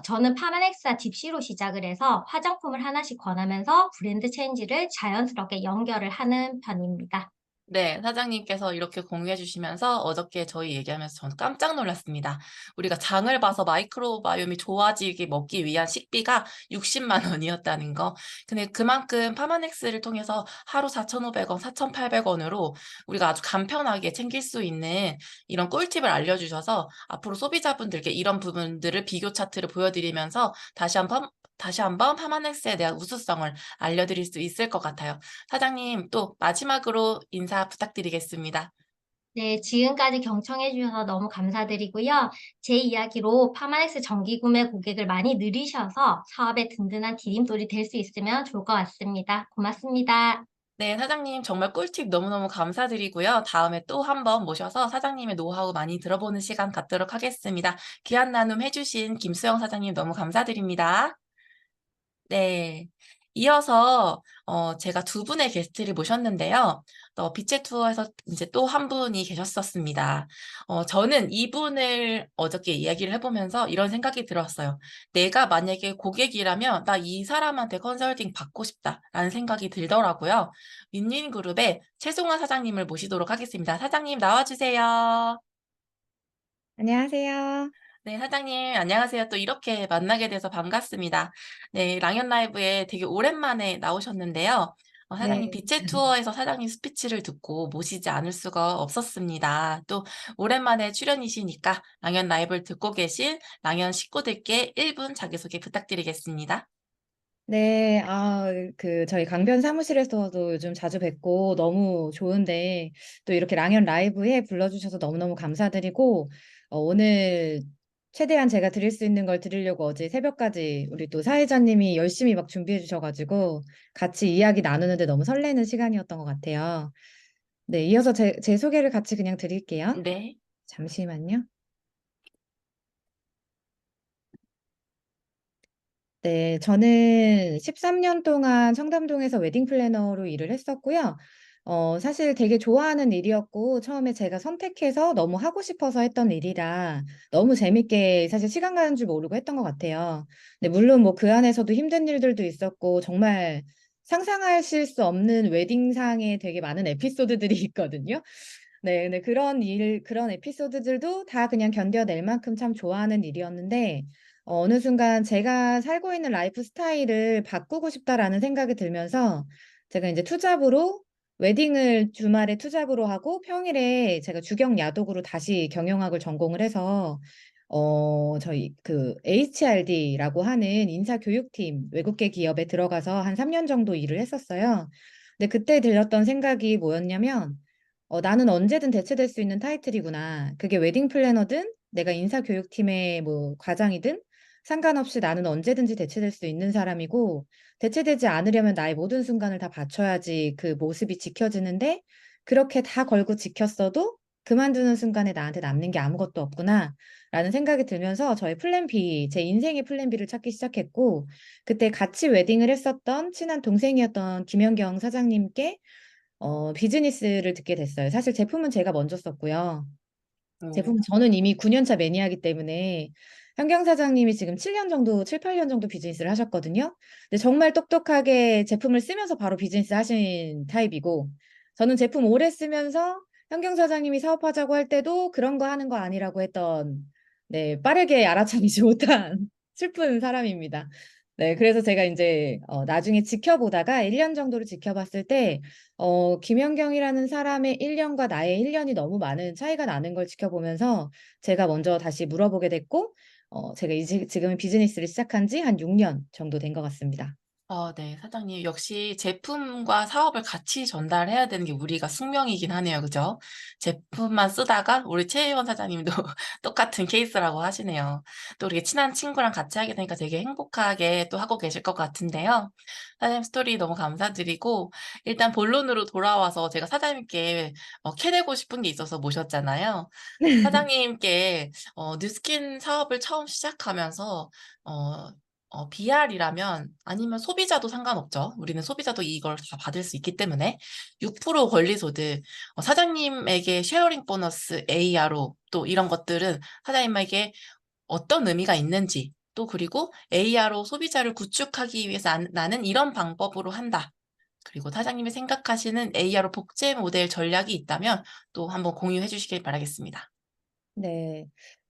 저는 파마넥스와 딥시로 시작을 해서 화장품을 하나씩 권하면서 브랜드 체인지를 자연스럽게 연결을 하는 편입니다. 네, 사장님께서 이렇게 공유해 주시면서 어저께 저희 얘기하면서 저는 깜짝 놀랐습니다. 우리가 장을 봐서 마이크로바이옴이 좋아지게 먹기 위한 식비가 60만 원이었다는 거. 근데 그만큼 파마넥스를 통해서 하루 4,500원, 4,800원으로 우리가 아주 간편하게 챙길 수 있는 이런 꿀팁을 알려주셔서 앞으로 소비자분들께 이런 부분들을 비교 차트를 보여드리면서 다시 한번 파마넥스에 대한 우수성을 알려드릴 수 있을 것 같아요. 사장님, 또 마지막으로 인사 부탁드리겠습니다. 네, 지금까지 경청해 주셔서 너무 감사드리고요. 제 이야기로 파마넥스 정기 구매 고객을 많이 늘리셔서 사업에 든든한 디딤돌이 될 수 있으면 좋을 것 같습니다. 고맙습니다. 네, 사장님 정말 꿀팁 너무너무 감사드리고요. 다음에 또 한번 모셔서 사장님의 노하우 많이 들어보는 시간 갖도록 하겠습니다. 귀한 나눔 해주신 김수영 사장님 너무 감사드립니다. 네. 이어서 제가 두 분의 게스트를 모셨는데요. 빛의 투어에서 이제 또 한 분이 계셨었습니다. 저는 이분을 어저께 이야기를 해보면서 이런 생각이 들었어요. 내가 만약에 고객이라면 나 이 사람한테 컨설팅 받고 싶다라는 생각이 들더라고요. 윈윈그룹의 최송환 사장님을 모시도록 하겠습니다. 사장님 나와주세요. 안녕하세요. 네, 사장님, 안녕하세요. 또 이렇게 만나게 돼서 반갑습니다. 네, 랑연 라이브에 되게 오랜만에 나오셨는데요. 사장님, 네. 빛의 투어에서 사장님 스피치를 듣고 모시지 않을 수가 없었습니다. 또 오랜만에 출연이시니까 랑연 라이브를 듣고 계신 랑연 식구들께 1분 자기소개 부탁드리겠습니다. 네, 저희 강변 사무실에서도 요즘 자주 뵙고 너무 좋은데, 또 이렇게 랑연 라이브에 불러주셔서 너무너무 감사드리고, 오늘 최대한 제가 드릴 수 있는 걸 드리려고 어제 새벽까지 우리 또 사회자님이 열심히 막 준비해 주셔가지고, 같이 이야기 나누는데 너무 설레는 시간이었던 것 같아요. 네, 이어서 제 소개를 같이 그냥 드릴게요. 네. 잠시만요. 네, 저는 13년 동안 청담동에서 웨딩 플래너로 일을 했었고요. 사실 되게 좋아하는 일이었고, 처음에 제가 선택해서 너무 하고 싶어서 했던 일이라 너무 재밌게 사실 시간 가는 줄 모르고 했던 것 같아요. 근데 물론 뭐 그 안에서도 힘든 일들도 있었고, 정말 상상하실 수 없는 웨딩상에 되게 많은 에피소드들이 있거든요. 네, 근데 그런 에피소드들도 다 그냥 견뎌낼 만큼 참 좋아하는 일이었는데, 어느 순간 제가 살고 있는 라이프 스타일을 바꾸고 싶다라는 생각이 들면서 제가 이제 투잡으로 웨딩을 주말에 투잡으로 하고 평일에 제가 주경 야독으로 다시 경영학을 전공을 해서 저희 그 HRD라고 하는 인사교육팀 외국계 기업에 들어가서 한 3년 정도 일을 했었어요. 근데 그때 들렸던 생각이 뭐였냐면 나는 언제든 대체될 수 있는 타이틀이구나. 그게 웨딩 플래너든 내가 인사교육팀의 뭐 과장이든 상관없이 나는 언제든지 대체될 수 있는 사람이고 대체되지 않으려면 나의 모든 순간을 다 바쳐야지 그 모습이 지켜지는데 그렇게 다 걸고 지켰어도 그만두는 순간에 나한테 남는 게 아무것도 없구나 라는 생각이 들면서 저의 플랜 B, 제 인생의 플랜 B를 찾기 시작했고 그때 같이 웨딩을 했었던 친한 동생이었던 김연경 사장님께 비즈니스를 듣게 됐어요. 사실 제품은 제가 먼저 썼고요. 제품은 저는 이미 9년차 매니아이기 때문에 현경 사장님이 지금 7년 정도, 7, 8년 정도 비즈니스를 하셨거든요. 근데 정말 똑똑하게 제품을 쓰면서 바로 비즈니스 하신 타입이고 저는 제품 오래 쓰면서 현경 사장님이 사업하자고 할 때도 그런 거 하는 거 아니라고 했던 네, 빠르게 알아차리지 못한 슬픈 사람입니다. 네, 그래서 제가 이제 나중에 지켜보다가 1년 정도를 지켜봤을 때 김연경이라는 사람의 1년과 나의 1년이 너무 많은 차이가 나는 걸 지켜보면서 제가 먼저 다시 물어보게 됐고 제가 이제 지금 비즈니스를 시작한 지 한 6년 정도 된 것 같습니다. 네. 사장님 역시 제품과 사업을 같이 전달해야 되는 게 우리가 숙명이긴 하네요. 그죠? 제품만 쓰다가 우리 최혜원 사장님도 똑같은 케이스라고 하시네요. 또 이렇게 친한 친구랑 같이 하게 되니까 되게 행복하게 또 하고 계실 것 같은데요. 사장님 스토리 너무 감사드리고 일단 본론으로 돌아와서 제가 사장님께 캐내고 싶은 게 있어서 모셨잖아요. 사장님께 뉴스킨 사업을 처음 시작하면서 어 BR이라면 아니면 소비자도 상관없죠. 우리는 소비자도 이걸 다 받을 수 있기 때문에 6% 권리소득, 사장님에게 쉐어링 보너스, ARO 또 이런 것들은 사장님에게 어떤 의미가 있는지 또 그리고 ARO 소비자를 구축하기 위해서 나는 이런 방법으로 한다. 그리고 사장님이 생각하시는 ARO 복제 모델 전략이 있다면 또 한번 공유해 주시길 바라겠습니다. 네.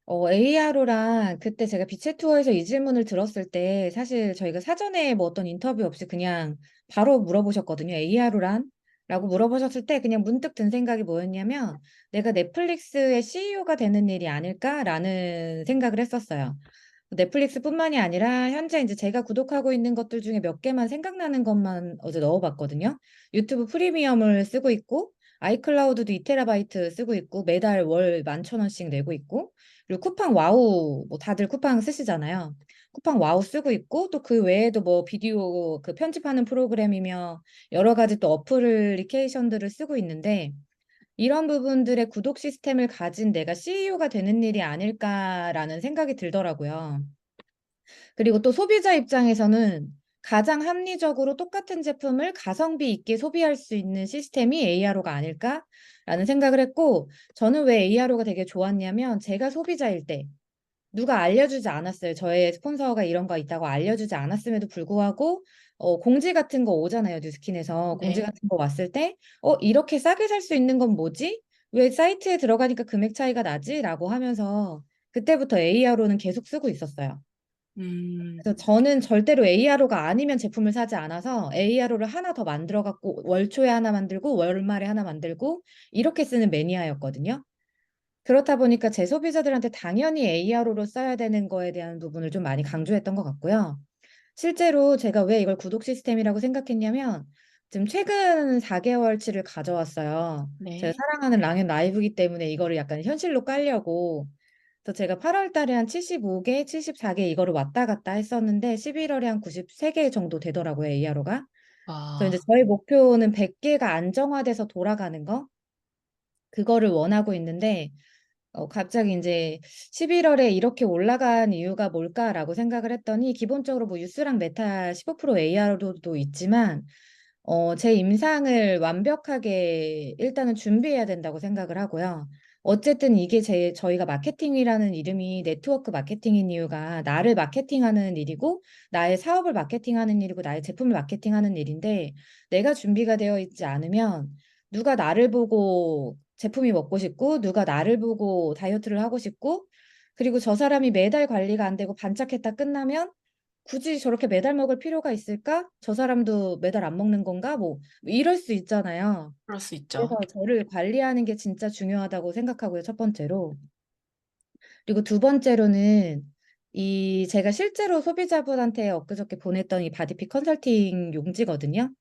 ARO랑 그때 제가 빛의 투어에서 이 질문을 들었을 때 사실 저희가 사전에 뭐 어떤 인터뷰 없이 그냥 바로 물어보셨거든요. ARO란? 라고 물어보셨을 때 그냥 문득 든 생각이 뭐였냐면 내가 넷플릭스의 CEO가 되는 일이 아닐까라는 생각을 했었어요. 넷플릭스뿐만이 아니라 현재 이제 제가 구독하고 있는 것들 중에 몇 개만 생각나는 것만 어제 넣어봤거든요. 유튜브 프리미엄을 쓰고 있고 아이클라우드도 2테라바이트 쓰고 있고 매달 월 11,000원씩 내고 있고 그리고 쿠팡 와우 뭐 다들 쿠팡 쓰시잖아요. 쿠팡 와우 쓰고 있고 또 그 외에도 뭐 비디오 그 편집하는 프로그램이며 여러 가지 또 어플리케이션들을 쓰고 있는데 이런 부분들의 구독 시스템을 가진 내가 CEO가 되는 일이 아닐까라는 생각이 들더라고요. 그리고 또 소비자 입장에서는 가장 합리적으로 똑같은 제품을 가성비 있게 소비할 수 있는 시스템이 ARO가 아닐까라는 생각을 했고, 저는 왜 ARO가 되게 좋았냐면, 제가 소비자일 때, 누가 알려주지 않았어요. 저의 스폰서가 이런 거 있다고 알려주지 않았음에도 불구하고, 공지 같은 거 오잖아요. 뉴스킨에서. 공지 네. 같은 거 왔을 때, 이렇게 싸게 살 수 있는 건 뭐지? 왜 사이트에 들어가니까 금액 차이가 나지? 라고 하면서, 그때부터 ARO는 계속 쓰고 있었어요. 음. 그래서 저는 절대로 ARO가 아니면 제품을 사지 않아서 ARO를 하나 더 만들어 갖고 월초에 하나 만들고 월말에 하나 만들고 이렇게 쓰는 매니아였거든요. 그렇다 보니까 제 소비자들한테 당연히 ARO로 써야 되는 거에 대한 부분을 좀 많이 강조했던 것 같고요. 실제로 제가 왜 이걸 구독 시스템이라고 생각했냐면 지금 최근 4개월치를 가져왔어요. 제가 네. 사랑하는 랑앤 라이브이기 때문에 이거를 약간 현실로 깔려고 그래서 제가 8월 달에 한 75개, 74개 이거를 왔다 갔다 했었는데 11월에 한 93개 정도 되더라고요, ARO가. 그래서 이제 와. 저희 목표는 100개가 안정화돼서 돌아가는 거 그거를 원하고 있는데 갑자기 이제 11월에 이렇게 올라간 이유가 뭘까라고 생각을 했더니 기본적으로 뭐 유스랑 메타 15% AR도 있지만 제 임상을 완벽하게 일단은 준비해야 된다고 생각을 하고요. 어쨌든 이게 저희가 마케팅이라는 이름이 네트워크 마케팅인 이유가 나를 마케팅하는 일이고 나의 사업을 마케팅하는 일이고 나의 제품을 마케팅하는 일인데 내가 준비가 되어 있지 않으면 누가 나를 보고 제품이 먹고 싶고 누가 나를 보고 다이어트를 하고 싶고 그리고 저 사람이 매달 관리가 안 되고 반짝했다 끝나면 굳이 저렇게 매달 먹을 필요가 있을까? 저 사람도 매달 안 먹는 건가? 뭐 이럴 수 있잖아요. 그럴 수 있죠. 그래서 저를 관리하는 게 진짜 중요하다고 생각하고요, 첫 번째로. 그리고 두 번째로는 이 제가 실제로 소비자분한테 엊그저께 보냈던 이 바디핏 컨설팅 용지거든요.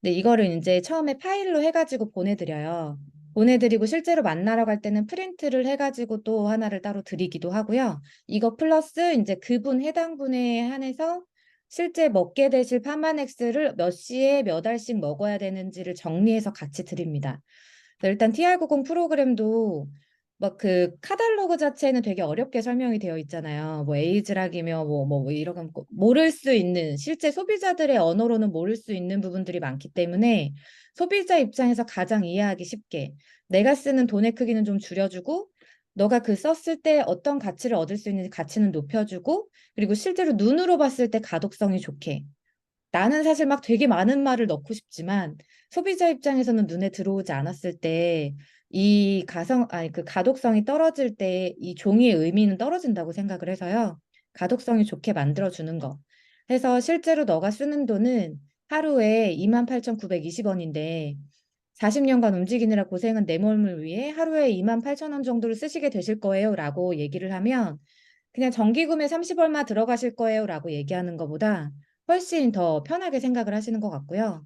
근데 이거를 이제 처음에 파일로 해가지고 보내드려요. 보내드리고 실제로 만나러 갈 때는 프린트를 해가지고 또 하나를 따로 드리기도 하고요. 이거 플러스 이제 그분 해당 분에 한해서 실제 먹게 되실 파마넥스를 몇 시에 몇 알씩 먹어야 되는지를 정리해서 같이 드립니다. 그래서 일단 TR90 프로그램도 막 그 카탈로그 자체는 되게 어렵게 설명이 되어 있잖아요. 뭐 에이즈락이며 뭐 이런 거 모를 수 있는 실제 소비자들의 언어로는 모를 수 있는 부분들이 많기 때문에 소비자 입장에서 가장 이해하기 쉽게 내가 쓰는 돈의 크기는 좀 줄여주고 너가 그 썼을 때 어떤 가치를 얻을 수 있는지 가치는 높여주고 그리고 실제로 눈으로 봤을 때 가독성이 좋게 나는 사실 막 되게 많은 말을 넣고 싶지만 소비자 입장에서는 눈에 들어오지 않았을 때 아니 그 가독성이 떨어질 때 이 종이의 의미는 떨어진다고 생각을 해서요. 가독성이 좋게 만들어주는 거. 해서 실제로 너가 쓰는 돈은 하루에 28,920원인데 40년간 움직이느라 고생한 내 몸을 위해 하루에 28,000원 정도를 쓰시게 되실 거예요 라고 얘기를 하면 그냥 정기금에 30 얼마 들어가실 거예요 라고 얘기하는 것보다 훨씬 더 편하게 생각을 하시는 것 같고요.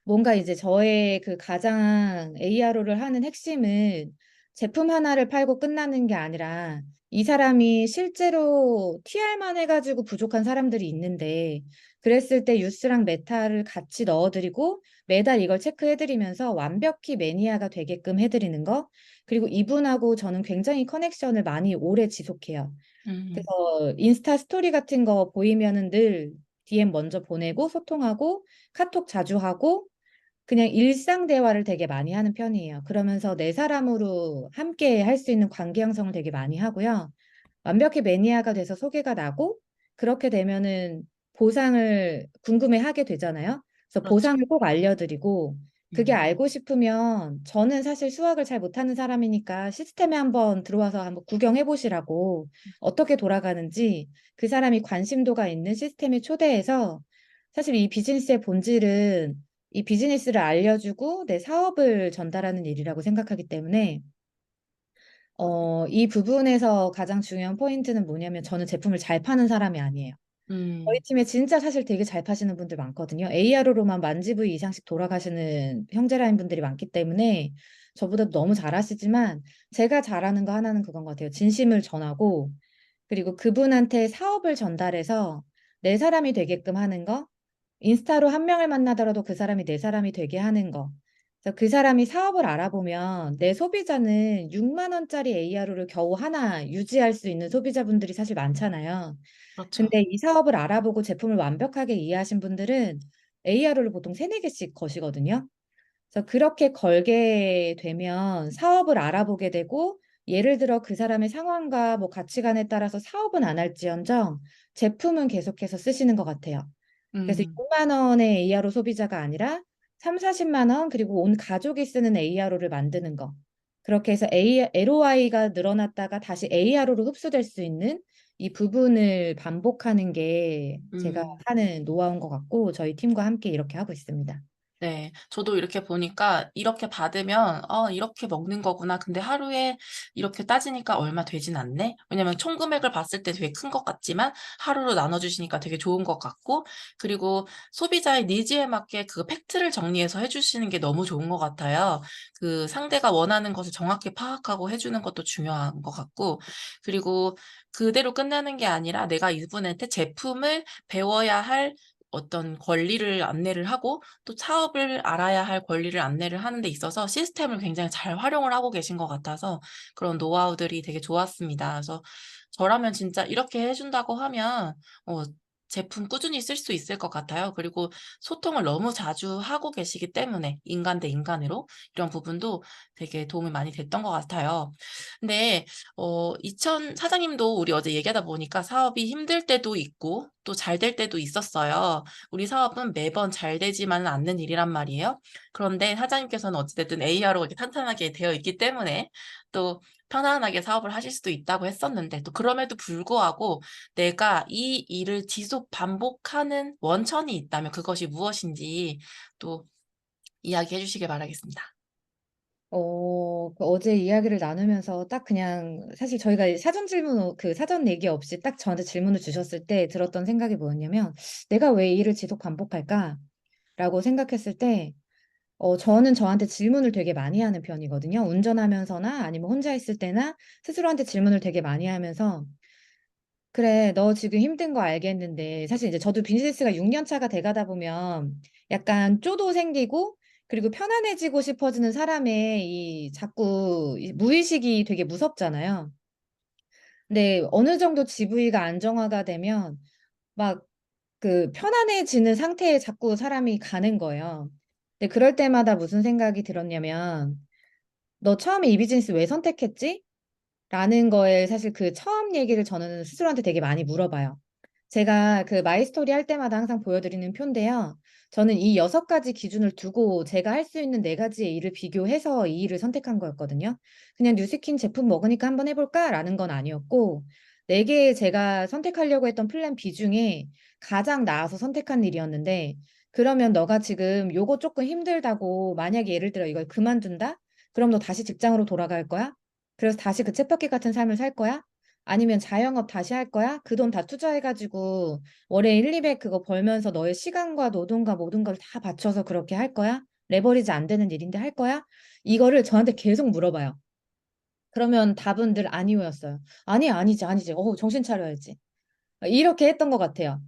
뭔가 이제 저의 그 가장 ARO를 하는 핵심은 제품 하나를 팔고 끝나는 게 아니라 이 사람이 실제로 TR만 해가지고 부족한 사람들이 있는데 그랬을 때 유스랑 메타를 같이 넣어드리고 매달 이걸 체크해드리면서 완벽히 매니아가 되게끔 해드리는 거. 그리고 이분하고 저는 굉장히 커넥션을 많이 오래 지속해요. 음, 그래서 인스타 스토리 같은 거 보이면은 늘 DM 먼저 보내고 소통하고 카톡 자주 하고 그냥 일상 대화를 되게 많이 하는 편이에요. 그러면서 내 사람으로 함께 할 수 있는 관계 형성을 되게 많이 하고요. 완벽히 매니아가 돼서 소개가 나고 그렇게 되면은 보상을 궁금해하게 되잖아요. 그래서 그렇죠. 보상을 꼭 알려드리고 그게 음, 알고 싶으면 저는 사실 수학을 잘 못하는 사람이니까 시스템에 한번 들어와서 한번 구경해 보시라고 어떻게 돌아가는지 그 사람이 관심도가 있는 시스템에 초대해서 사실 이 비즈니스의 본질은 이 비즈니스를 알려주고 내 사업을 전달하는 일이라고 생각하기 때문에 이 부분에서 가장 중요한 포인트는 뭐냐면 저는 제품을 잘 파는 사람이 아니에요. 저희 음, 팀에 진짜 사실 되게 잘 파시는 분들 많거든요. AR로만 만 GV 이상씩 돌아가시는 형제라인 분들이 많기 때문에 저보다 너무 잘하시지만 제가 잘하는 거 하나는 그건 것 같아요. 진심을 전하고 그리고 그분한테 사업을 전달해서 내 사람이 되게끔 하는 거, 인스타로 한 명을 만나더라도 그 사람이 내 사람이 되게 하는 거. 그래서 그 사람이 사업을 알아보면 내 소비자는 6만 원짜리 ARO를 겨우 하나 유지할 수 있는 소비자분들이 사실 많잖아요. 그렇죠. 근데 이 사업을 알아보고 제품을 완벽하게 이해하신 분들은 ARO를 보통 3, 4개씩 거시거든요. 그래서 그렇게 걸게 되면 사업을 알아보게 되고 예를 들어 그 사람의 상황과 뭐 가치관에 따라서 사업은 안 할지언정 제품은 계속해서 쓰시는 것 같아요. 그래서 음, 6만 원의 ARO 소비자가 아니라 3, 40만 원 그리고 온 가족이 쓰는 ARO를 만드는 거. 그렇게 해서 LOI가 늘어났다가 다시 ARO로 흡수될 수 있는 이 부분을 반복하는 게 제가 음. 하는 노하우인 것 같고 저희 팀과 함께 이렇게 하고 있습니다. 네. 저도 이렇게 보니까 이렇게 받으면 이렇게 먹는 거구나. 근데 하루에 이렇게 따지니까 얼마 되진 않네. 왜냐면 총 금액을 봤을 때 되게 큰 것 같지만 하루로 나눠 주시니까 되게 좋은 것 같고 그리고 소비자의 니즈에 맞게 그 팩트를 정리해서 해 주시는 게 너무 좋은 것 같아요. 그 상대가 원하는 것을 정확히 파악하고 해 주는 것도 중요한 것 같고 그리고 그대로 끝나는 게 아니라 내가 이분한테 제품을 배워야 할 어떤 권리를 안내를 하고 또 사업을 알아야 할 권리를 안내를 하는 데 있어서 시스템을 굉장히 잘 활용을 하고 계신 것 같아서 그런 노하우들이 되게 좋았습니다. 그래서 저라면 진짜 이렇게 해 준다고 하면 어 제품 꾸준히 쓸 수 있을 것 같아요. 그리고 소통을 너무 자주 하고 계시기 때문에 인간 대 인간으로 이런 부분도 되게 도움이 많이 됐던 것 같아요. 근데 이천 사장님도 우리 어제 얘기하다 보니까 사업이 힘들 때도 있고 또 잘 될 때도 있었어요. 우리 사업은 매번 잘 되지만은 않는 일이란 말이에요. 그런데 사장님께서는 어찌 됐든 AR로 이렇게 탄탄하게 되어 있기 때문에 또 편안하게 사업을 하실 수도 있다고 했었는데 또 그럼에도 불구하고 내가 이 일을 지속 반복하는 원천이 있다면 그것이 무엇인지 또 이야기해 주시길 바라겠습니다. 그 어제 이야기를 나누면서 딱 그냥 사실 저희가 사전 질문 그 사전 얘기 없이 딱 저한테 질문을 주셨을 때 들었던 생각이 뭐였냐면 내가 왜 이 일을 지속 반복할까라고 생각했을 때 저는 저한테 질문을 되게 많이 하는 편이거든요. 운전하면서나 아니면 혼자 있을 때나 스스로한테 질문을 되게 많이 하면서 그래, 너 지금 힘든 거 알겠는데, 사실 이제 저도 비즈니스가 6년 차가 돼가다 보면 약간 쪼도 생기고, 그리고 편안해지고 싶어지는 사람의 이 자꾸 이 무의식이 되게 무섭잖아요. 근데 어느 정도 GV가 안정화가 되면 막 그 편안해지는 상태에 자꾸 사람이 가는 거예요. 근데 그럴 때마다 무슨 생각이 들었냐면, 너 처음에 이 비즈니스 왜 선택했지? 라는 거에 사실 그 처음 얘기를 저는 스스로한테 되게 많이 물어봐요. 제가 그 마이스토리 할 때마다 항상 보여드리는 표인데요. 저는 이 6가지 기준을 두고 제가 할 수 있는 4가지의 일을 비교해서 이 일을 선택한 거였거든요. 그냥 뉴스킨 제품 먹으니까 한번 해볼까? 라는 건 아니었고, 4개 제가 선택하려고 했던 플랜 B 중에 가장 나아서 선택한 일이었는데, 그러면 너가 지금 요거 조금 힘들다고 만약에 예를 들어 이걸 그만둔다? 그럼 너 다시 직장으로 돌아갈 거야? 그래서 다시 그 쳇바퀴 같은 삶을 살 거야? 아니면 자영업 다시 할 거야? 그 돈 다 투자해가지고 월에 1, 200 그거 벌면서 너의 시간과 노동과 모든 걸 다 바쳐서 그렇게 할 거야? 레버리지 안 되는 일인데 할 거야? 이거를 저한테 계속 물어봐요. 그러면 답은 늘 아니오였어요. 아니, 아니지, 아니지. 정신 차려야지. 이렇게 했던 것 같아요.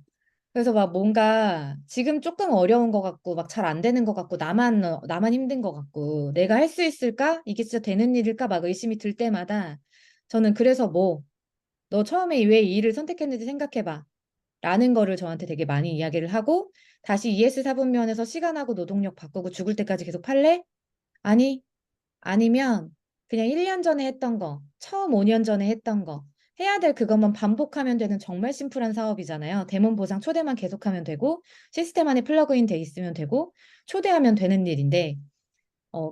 그래서 막 뭔가 지금 조금 어려운 것 같고, 막 잘 안 되는 것 같고, 나만 힘든 것 같고, 내가 할 수 있을까? 이게 진짜 되는 일일까? 막 의심이 들 때마다 저는 그래서 너 처음에 왜 이 일을 선택했는지 생각해봐. 라는 거를 저한테 되게 많이 이야기를 하고, 다시 ES 사분면에서 시간하고 노동력 바꾸고 죽을 때까지 계속 팔래? 아니, 아니면 그냥 1년 전에 했던 거, 처음 5년 전에 했던 거, 해야 될 그것만 반복하면 되는 정말 심플한 사업이잖아요. 대문 보상 초대만 계속하면 되고, 시스템 안에 플러그인 돼 있으면 되고, 초대하면 되는 일인데,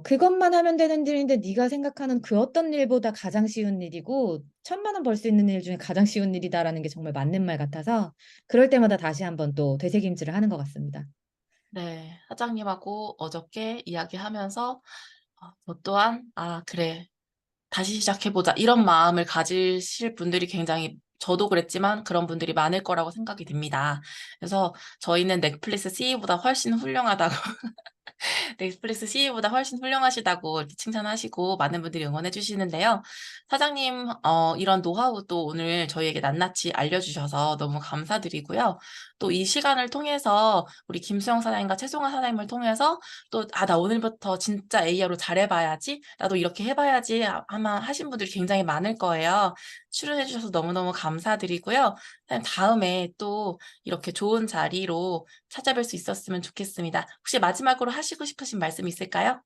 그것만 하면 되는 일인데 네가 생각하는 그 어떤 일보다 가장 쉬운 일이고, 1,000만 원 벌 수 있는 일 중에 가장 쉬운 일이다라는 게 정말 맞는 말 같아서, 그럴 때마다 다시 한번 또 되새김질을 하는 것 같습니다. 네. 사장님하고 어저께 이야기하면서 저 또한 '아 그래. 다시 시작해 보자.' 이런 마음을 가지실 분들이 굉장히 저도 그랬지만 그런 분들이 많을 거라고 생각이 듭니다. 그래서 저희는 넷플릭스 CEO보다 훨씬 훌륭하다고 넷플릭스 CEO보다 훨씬 훌륭하시다고 이렇게 칭찬하시고 많은 분들이 응원해 주시는데요. 사장님 이런 노하우도 오늘 저희에게 낱낱이 알려주셔서 너무 감사드리고요. 또 이 시간을 통해서 우리 김수영 사장님과 최송화 사장님을 통해서 또 '아 나 오늘부터 진짜 AI로 잘해 봐야지. 나도 이렇게 해 봐야지.' 아마 하신 분들이 굉장히 많을 거예요. 출연해 주셔서 너무너무 감사드리고요. 사장님 다음에 또 이렇게 좋은 자리로 찾아뵐 수 있었으면 좋겠습니다. 혹시 마지막으로 하시고 싶으신 말씀 있을까요?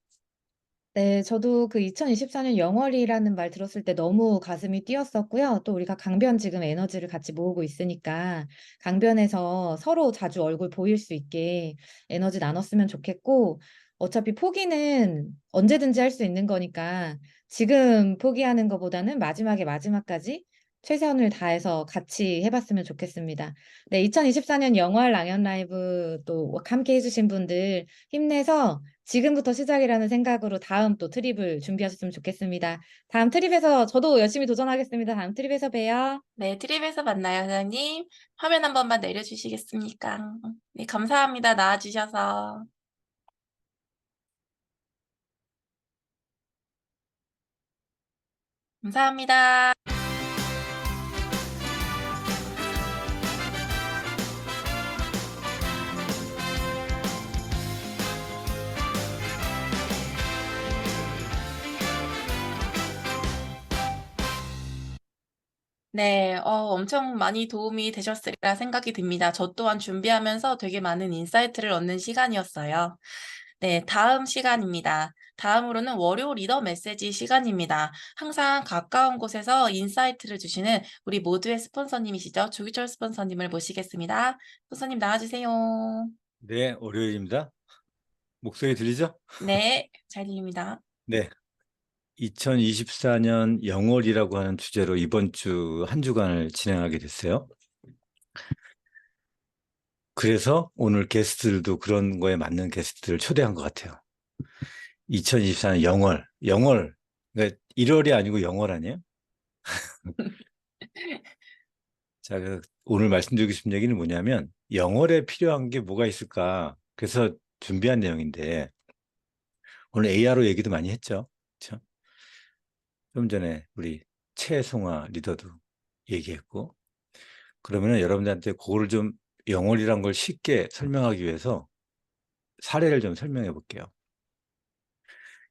네, 저도 그 2024년 영월이라는 말 들었을 때 너무 가슴이 뛰었었고요. 또 우리가 강변 지금 에너지를 같이 모으고 있으니까 강변에서 서로 자주 얼굴 보일 수 있게 에너지 나눴으면 좋겠고, 어차피 포기는 언제든지 할 수 있는 거니까 지금 포기하는 것보다는 마지막까지 최선을 다해서 같이 해봤으면 좋겠습니다. 네, 2024년 영월 랑연 라이브 또 함께 해주신 분들 힘내서 지금부터 시작이라는 생각으로 다음 또 트립을 준비하셨으면 좋겠습니다. 다음 트립에서 저도 열심히 도전하겠습니다. 다음 트립에서 봬요. 네. 트립에서 만나요, 사장님. 화면 한 번만 내려 주시겠습니까? 네. 감사합니다. 나와 주셔서. 감사합니다. 네. 엄청 많이 도움이 되셨으리라 생각이 듭니다. 저 또한 준비하면서 되게 많은 인사이트를 얻는 시간이었어요. 네. 다음 시간입니다. 다음으로는 월요 리더 메시지 시간입니다. 항상 가까운 곳에서 인사이트를 주시는 우리 모두의 스폰서님이시죠. 조기철 스폰서님을 모시겠습니다. 스폰서님 나와 주세요. 네, 월요일입니다. 목소리 들리죠? 네. 잘 들립니다. 네. 2024년 영월이라고 하는 주제로 이번 주 한 주간을 진행하게 됐어요. 그래서 오늘 게스트들도 그런 거에 맞는 게스트들을 초대한 것 같아요. 2024년 영월. 그러니까 1월이 아니고 영월 아니에요? 자, 오늘 말씀드리고 싶은 얘기는 뭐냐면 영월에 필요한 게 뭐가 있을까? 그래서 준비한 내용인데 오늘 AR로 얘기도 많이 했죠. 그렇죠? 좀 전에 우리 최송화 리더도 얘기했고, 그러면 여러분들한테 그거를 좀 영월이란 걸 쉽게 설명하기 위해서 사례를 좀 설명해 볼게요.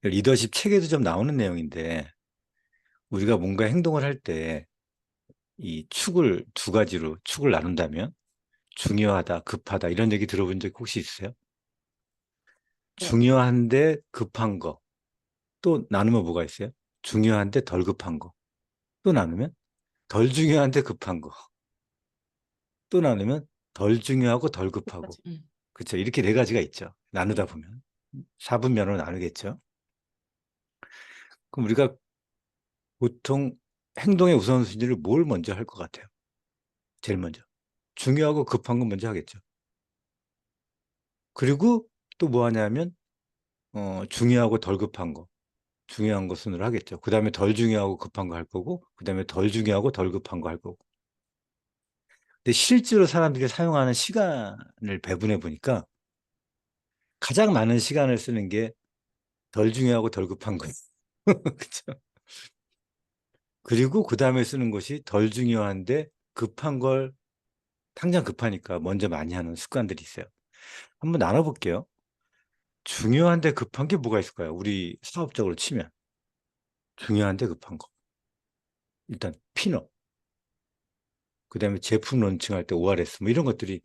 리더십 책에도 좀 나오는 내용인데, 우리가 뭔가 행동을 할 때 이 축을 두 가지로 축을 나눈다면 중요하다, 급하다 이런 얘기 들어본 적 혹시 있어요? 네. 중요한데 급한 거. 또 나누면 뭐가 있어요? 중요한데 덜 급한 거. 또 나누면 덜 중요한데 급한 거. 또 나누면 덜 중요하고 덜 급하고. 그렇죠. 이렇게 네 가지가 있죠. 나누다 보면. 4분면으로 나누겠죠. 그럼 우리가 보통 행동의 우선순위를 뭘 먼저 할 것 같아요? 제일 먼저. 중요하고 급한 건 먼저 하겠죠. 그리고 또 뭐 하냐면, 중요하고 덜 급한 거. 중요한 거 순으로 하겠죠. 그 다음에 덜 중요하고 급한 거 할 거고, 그 다음에 덜 중요하고 덜 급한 거 할 거고. 근데 실제로 사람들이 사용하는 시간을 배분해 보니까 가장 많은 시간을 쓰는 게 덜 중요하고 덜 급한 거예요. 그쵸? 그리고 그 다음에 쓰는 것이 덜 중요한데 급한 걸 당장 급하니까 먼저 많이 하는 습관들이 있어요. 한번 나눠볼게요. 중요한데 급한 게 뭐가 있을까요? 우리 사업적으로 치면. 중요한데 급한 거. 일단 피너. 그 다음에 제품 론칭할 때 ORS 뭐 이런 것들이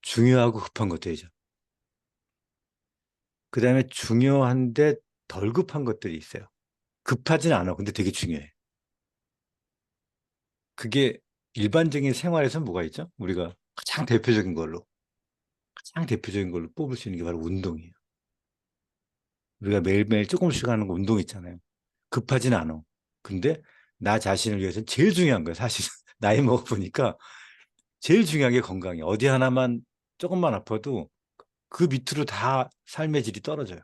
중요하고 급한 것들이죠. 그 다음에 중요한데 덜 급한 것들이 있어요. 급하진 않아. 근데 되게 중요해. 그게 일반적인 생활에서 뭐가 있죠? 우리가 가장 대표적인 걸로 뽑을 수 있는 게 바로 운동이에요. 우리가 매일매일 조금씩 하는 거 운동 있잖아요. 급하진 않아. 근데 나 자신을 위해서 제일 중요한 거예요. 사실 나이 먹어보니까 제일 중요한 게 건강이에요. 어디 하나만 조금만 아파도 그 밑으로 다 삶의 질이 떨어져요.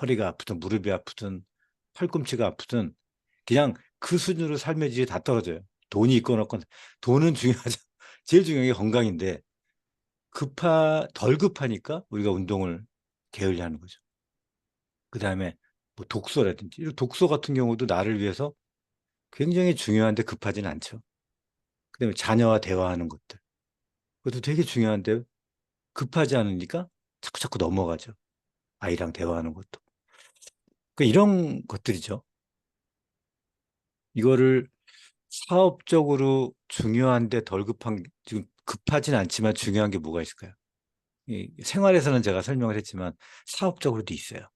허리가 아프든 무릎이 아프든 팔꿈치가 아프든 그냥 그 수준으로 삶의 질이 다 떨어져요. 돈이 있건 없건 돈은 중요하죠. 제일 중요한 게 건강인데 덜 급하니까 우리가 운동을 게을리하는 거죠. 그 다음에 뭐 독서라든지 독서 같은 경우도 나를 위해서 굉장히 중요한데 급하진 않죠. 그 다음에 자녀와 대화하는 것들 그것도 되게 중요한데 급하지 않으니까 자꾸 넘어가죠. 아이랑 대화하는 것도. 그러니까 이런 것들이죠. 이거를 사업적으로 중요한데 덜 급한, 지금 급하진 않지만 중요한 게 뭐가 있을까요? 생활에서는 제가 설명을 했지만 사업적으로도 있어요.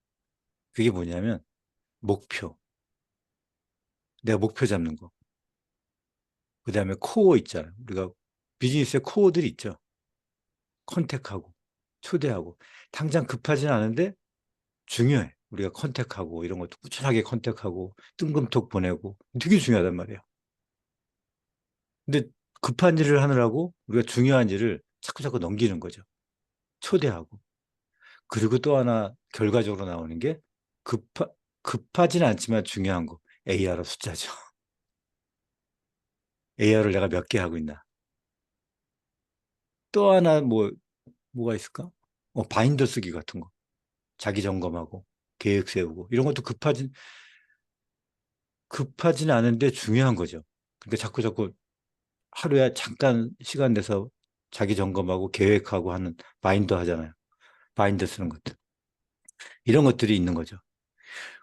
그게 뭐냐면 목표. 내가 목표 잡는 거. 그 다음에 코어 있잖아요. 우리가 비즈니스의 코어들이 있죠. 컨택하고, 초대하고. 당장 급하진 않은데 중요해. 우리가 컨택하고 이런 것도 꾸준하게 컨택하고 뜬금톡 보내고 되게 중요하단 말이에요. 근데 급한 일을 하느라고 우리가 중요한 일을 자꾸 넘기는 거죠. 초대하고. 그리고 또 하나 결과적으로 나오는 게 급하지는 않지만 중요한 거. AR 숫자죠. AR을 내가 몇 개 하고 있나. 또 하나 뭐가 있을까? 바인더 쓰기 같은 거. 자기 점검하고 계획 세우고 이런 것도 급하지는 않은데 중요한 거죠. 그러니까 자꾸 하루에 잠깐 시간 내서 자기 점검하고 계획하고 하는 바인더 하잖아요. 바인더 쓰는 것들. 이런 것들이 있는 거죠.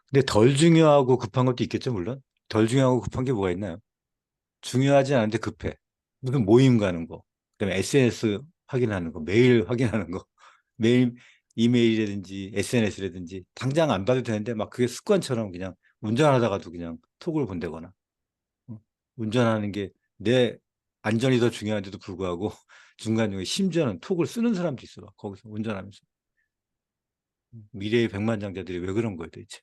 근데 덜 중요하고 급한 것도 있겠죠, 물론. 덜 중요하고 급한 게 뭐가 있나요? 중요하지 않은데 급해. 무슨 모임 가는 거. 그다음에 SNS 확인하는 거, 메일 확인하는 거. 메일, 이메일이라든지 SNS라든지 당장 안 봐도 되는데 막 그게 습관처럼 그냥 운전하다가도 그냥 톡을 본다거나. 운전하는 게 내 안전이 더 중요한데도 불구하고 중간중간에 심지어는 톡을 쓰는 사람도 있어. 거기서 운전하면서. 미래의 백만장자들이 왜 그런 거예요, 도대체.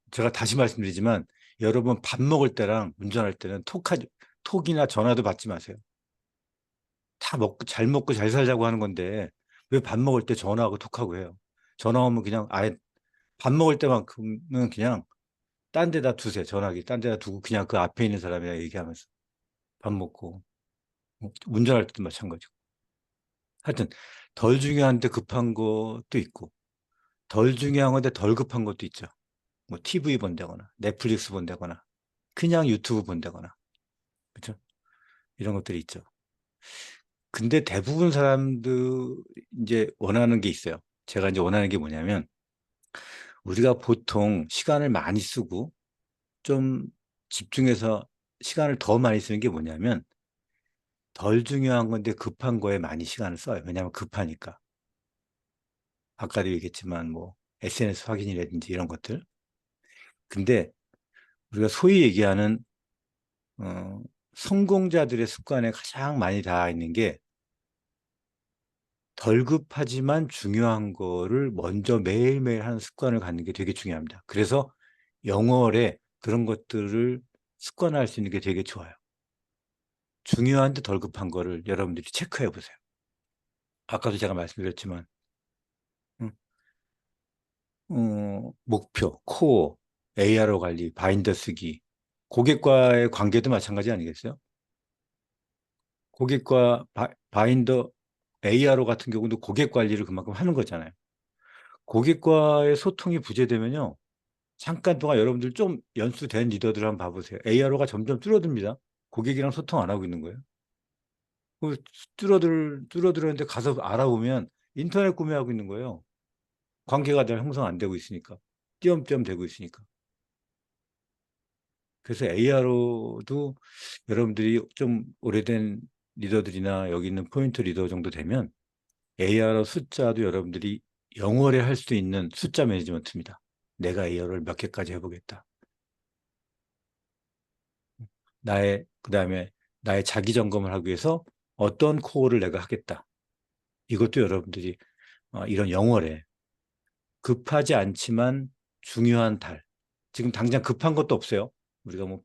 제가 다시 말씀드리지만 여러분 밥 먹을 때랑 운전할 때는 톡이나 전화도 받지 마세요. 다 먹고 잘 살자고 하는 건데 왜 밥 먹을 때 전화하고 톡하고 해요. 전화 오면 그냥 아예 밥 먹을 때만큼은 그냥 딴 데다 두세요. 전화기 딴 데다 두고 그냥 그 앞에 있는 사람이랑 얘기하면서 밥 먹고 운전할 때도 마찬가지고. 하여튼 덜 중요한데 급한 것도 있고 덜 중요한 건데 덜 급한 것도 있죠. 뭐 TV 본다거나 넷플릭스 본다거나 그냥 유튜브 본다거나 그렇죠? 이런 것들이 있죠. 근데 대부분 사람들 이제 원하는 게 있어요. 제가 이제 원하는 게 뭐냐면 우리가 보통 시간을 많이 쓰고 좀 집중해서 시간을 더 많이 쓰는 게 뭐냐면 덜 중요한 건데 급한 거에 많이 시간을 써요. 왜냐하면 급하니까. 아까도 얘기했지만 뭐 SNS 확인이라든지 이런 것들. 근데 우리가 소위 얘기하는 성공자들의 습관에 가장 많이 닿아 있는 게 덜 급하지만 중요한 거를 먼저 매일매일 하는 습관을 갖는 게 되게 중요합니다. 그래서 영월에 그런 것들을 습관화할 수 있는 게 되게 좋아요. 중요한데 덜 급한 거를 여러분들이 체크해 보세요. 아까도 제가 말씀드렸지만 목표, 코어, ARO 관리, 바인더 쓰기, 고객과의 관계도 마찬가지 아니겠어요? 고객과 바인더, ARO 같은 경우도 고객 관리를 그만큼 하는 거잖아요. 고객과의 소통이 부재되면요, 잠깐 동안 여러분들 좀 연수된 리더들 한번 봐보세요. ARO가 점점 줄어듭니다. 고객이랑 소통 안 하고 있는 거예요. 줄어들었는데 가서 알아보면 인터넷 구매하고 있는 거예요. 관계가 잘 형성 안 되고 있으니까. 띄엄띄엄 되고 있으니까. 그래서 ARO도 여러분들이 좀 오래된 리더들이나 여기 있는 포인트 리더 정도 되면 ARO 숫자도 여러분들이 영월에 할 수 있는 숫자 매니지먼트입니다. 내가 ARO를 몇 개까지 해보겠다. 그다음에 나의 자기 점검을 하기 위해서 어떤 코어를 내가 하겠다. 이것도 여러분들이 이런 영월에 급하지 않지만 중요한 달. 지금 당장 급한 것도 없어요. 우리가 뭐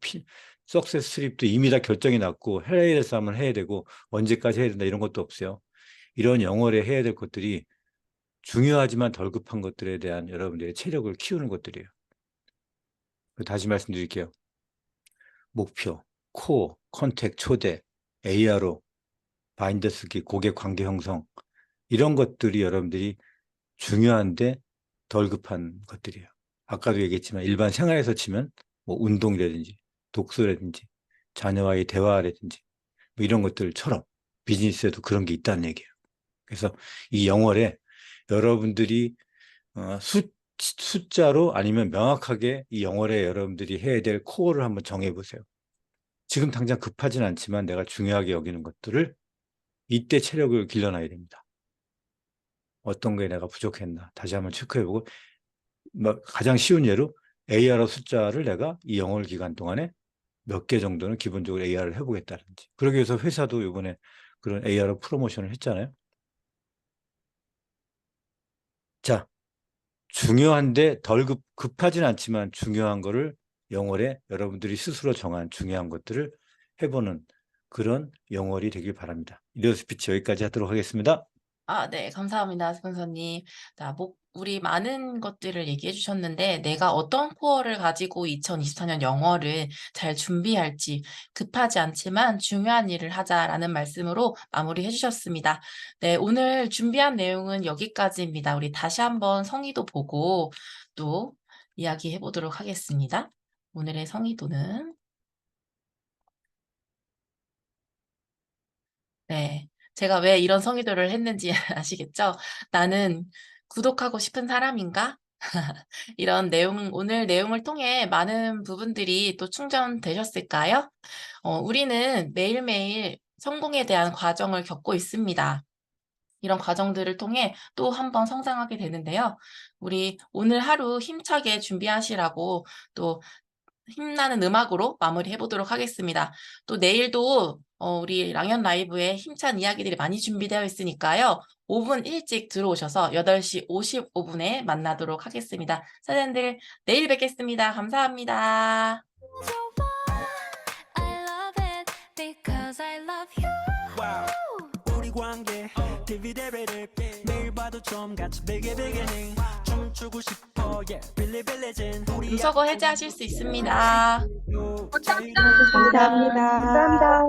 석세스 트립도 이미 다 결정이 났고 LA에서 하면 해야 되고 언제까지 해야 된다 이런 것도 없어요. 이런 영월에 해야 될 것들이 중요하지만 덜 급한 것들에 대한 여러분들의 체력을 키우는 것들이에요. 다시 말씀드릴게요. 목표, 코어, 컨택, 초대, ARO, 바인더 쓰기, 고객 관계 형성 이런 것들이 여러분들이 중요한데 덜 급한 것들이에요. 아까도 얘기했지만 일반 생활에서 치면 뭐 운동이라든지 독서라든지 자녀와의 대화라든지 뭐 이런 것들처럼 비즈니스에도 그런 게 있다는 얘기예요. 그래서 이 영월에 여러분들이 숫자로 아니면 명확하게 이 영월에 여러분들이 해야 될 코어를 한번 정해보세요. 지금 당장 급하진 않지만 내가 중요하게 여기는 것들을 이때 체력을 길러놔야 됩니다. 어떤 게 내가 부족했나 다시 한번 체크해보고 가장 쉬운 예로 ARO 숫자를 내가 이 영월 기간 동안에 몇 개 정도는 기본적으로 AR을 해보겠다든지 그러기 위해서 회사도 이번에 그런 ARO 프로모션을 했잖아요. 자, 중요한데 덜 급하진 않지만 중요한 거를 영월에 여러분들이 스스로 정한 중요한 것들을 해보는 그런 영월이 되길 바랍니다. 리더 스피치 여기까지 하도록 하겠습니다. 네, 감사합니다, 스폰서님. 우리 많은 것들을 얘기해 주셨는데, 내가 어떤 코어를 가지고 2024년 영어를 잘 준비할지, 급하지 않지만 중요한 일을 하자라는 말씀으로 마무리해 주셨습니다. 네, 오늘 준비한 내용은 여기까지입니다. 우리 다시 한번 성의도 보고 또 이야기해 보도록 하겠습니다. 오늘의 성의도는, 네. 제가 왜 이런 성의도를 했는지 아시겠죠? 나는 구독하고 싶은 사람인가? 이런 오늘 내용을 통해 많은 부분들이 또 충전되셨을까요? 우리는 매일매일 성공에 대한 과정을 겪고 있습니다. 이런 과정들을 통해 또 한 번 성장하게 되는데요. 우리 오늘 하루 힘차게 준비하시라고 또 힘나는 음악으로 마무리해 보도록 하겠습니다. 또 내일도 우리 랑연 라이브에 힘찬 이야기들이 많이 준비되어 있으니까요. 5분 일찍 들어오셔서 8시 55분에 만나도록 하겠습니다. 선생님들 내일 뵙겠습니다. 감사합니다. I love it because I love you. 우리 관계 디비데비를 매일 봐도 좀 같이 beginning 춤추고 싶어 yeah 빌리빌리진 음소거 해제하실 수 있습니다. 감사합니다. 감사합니다.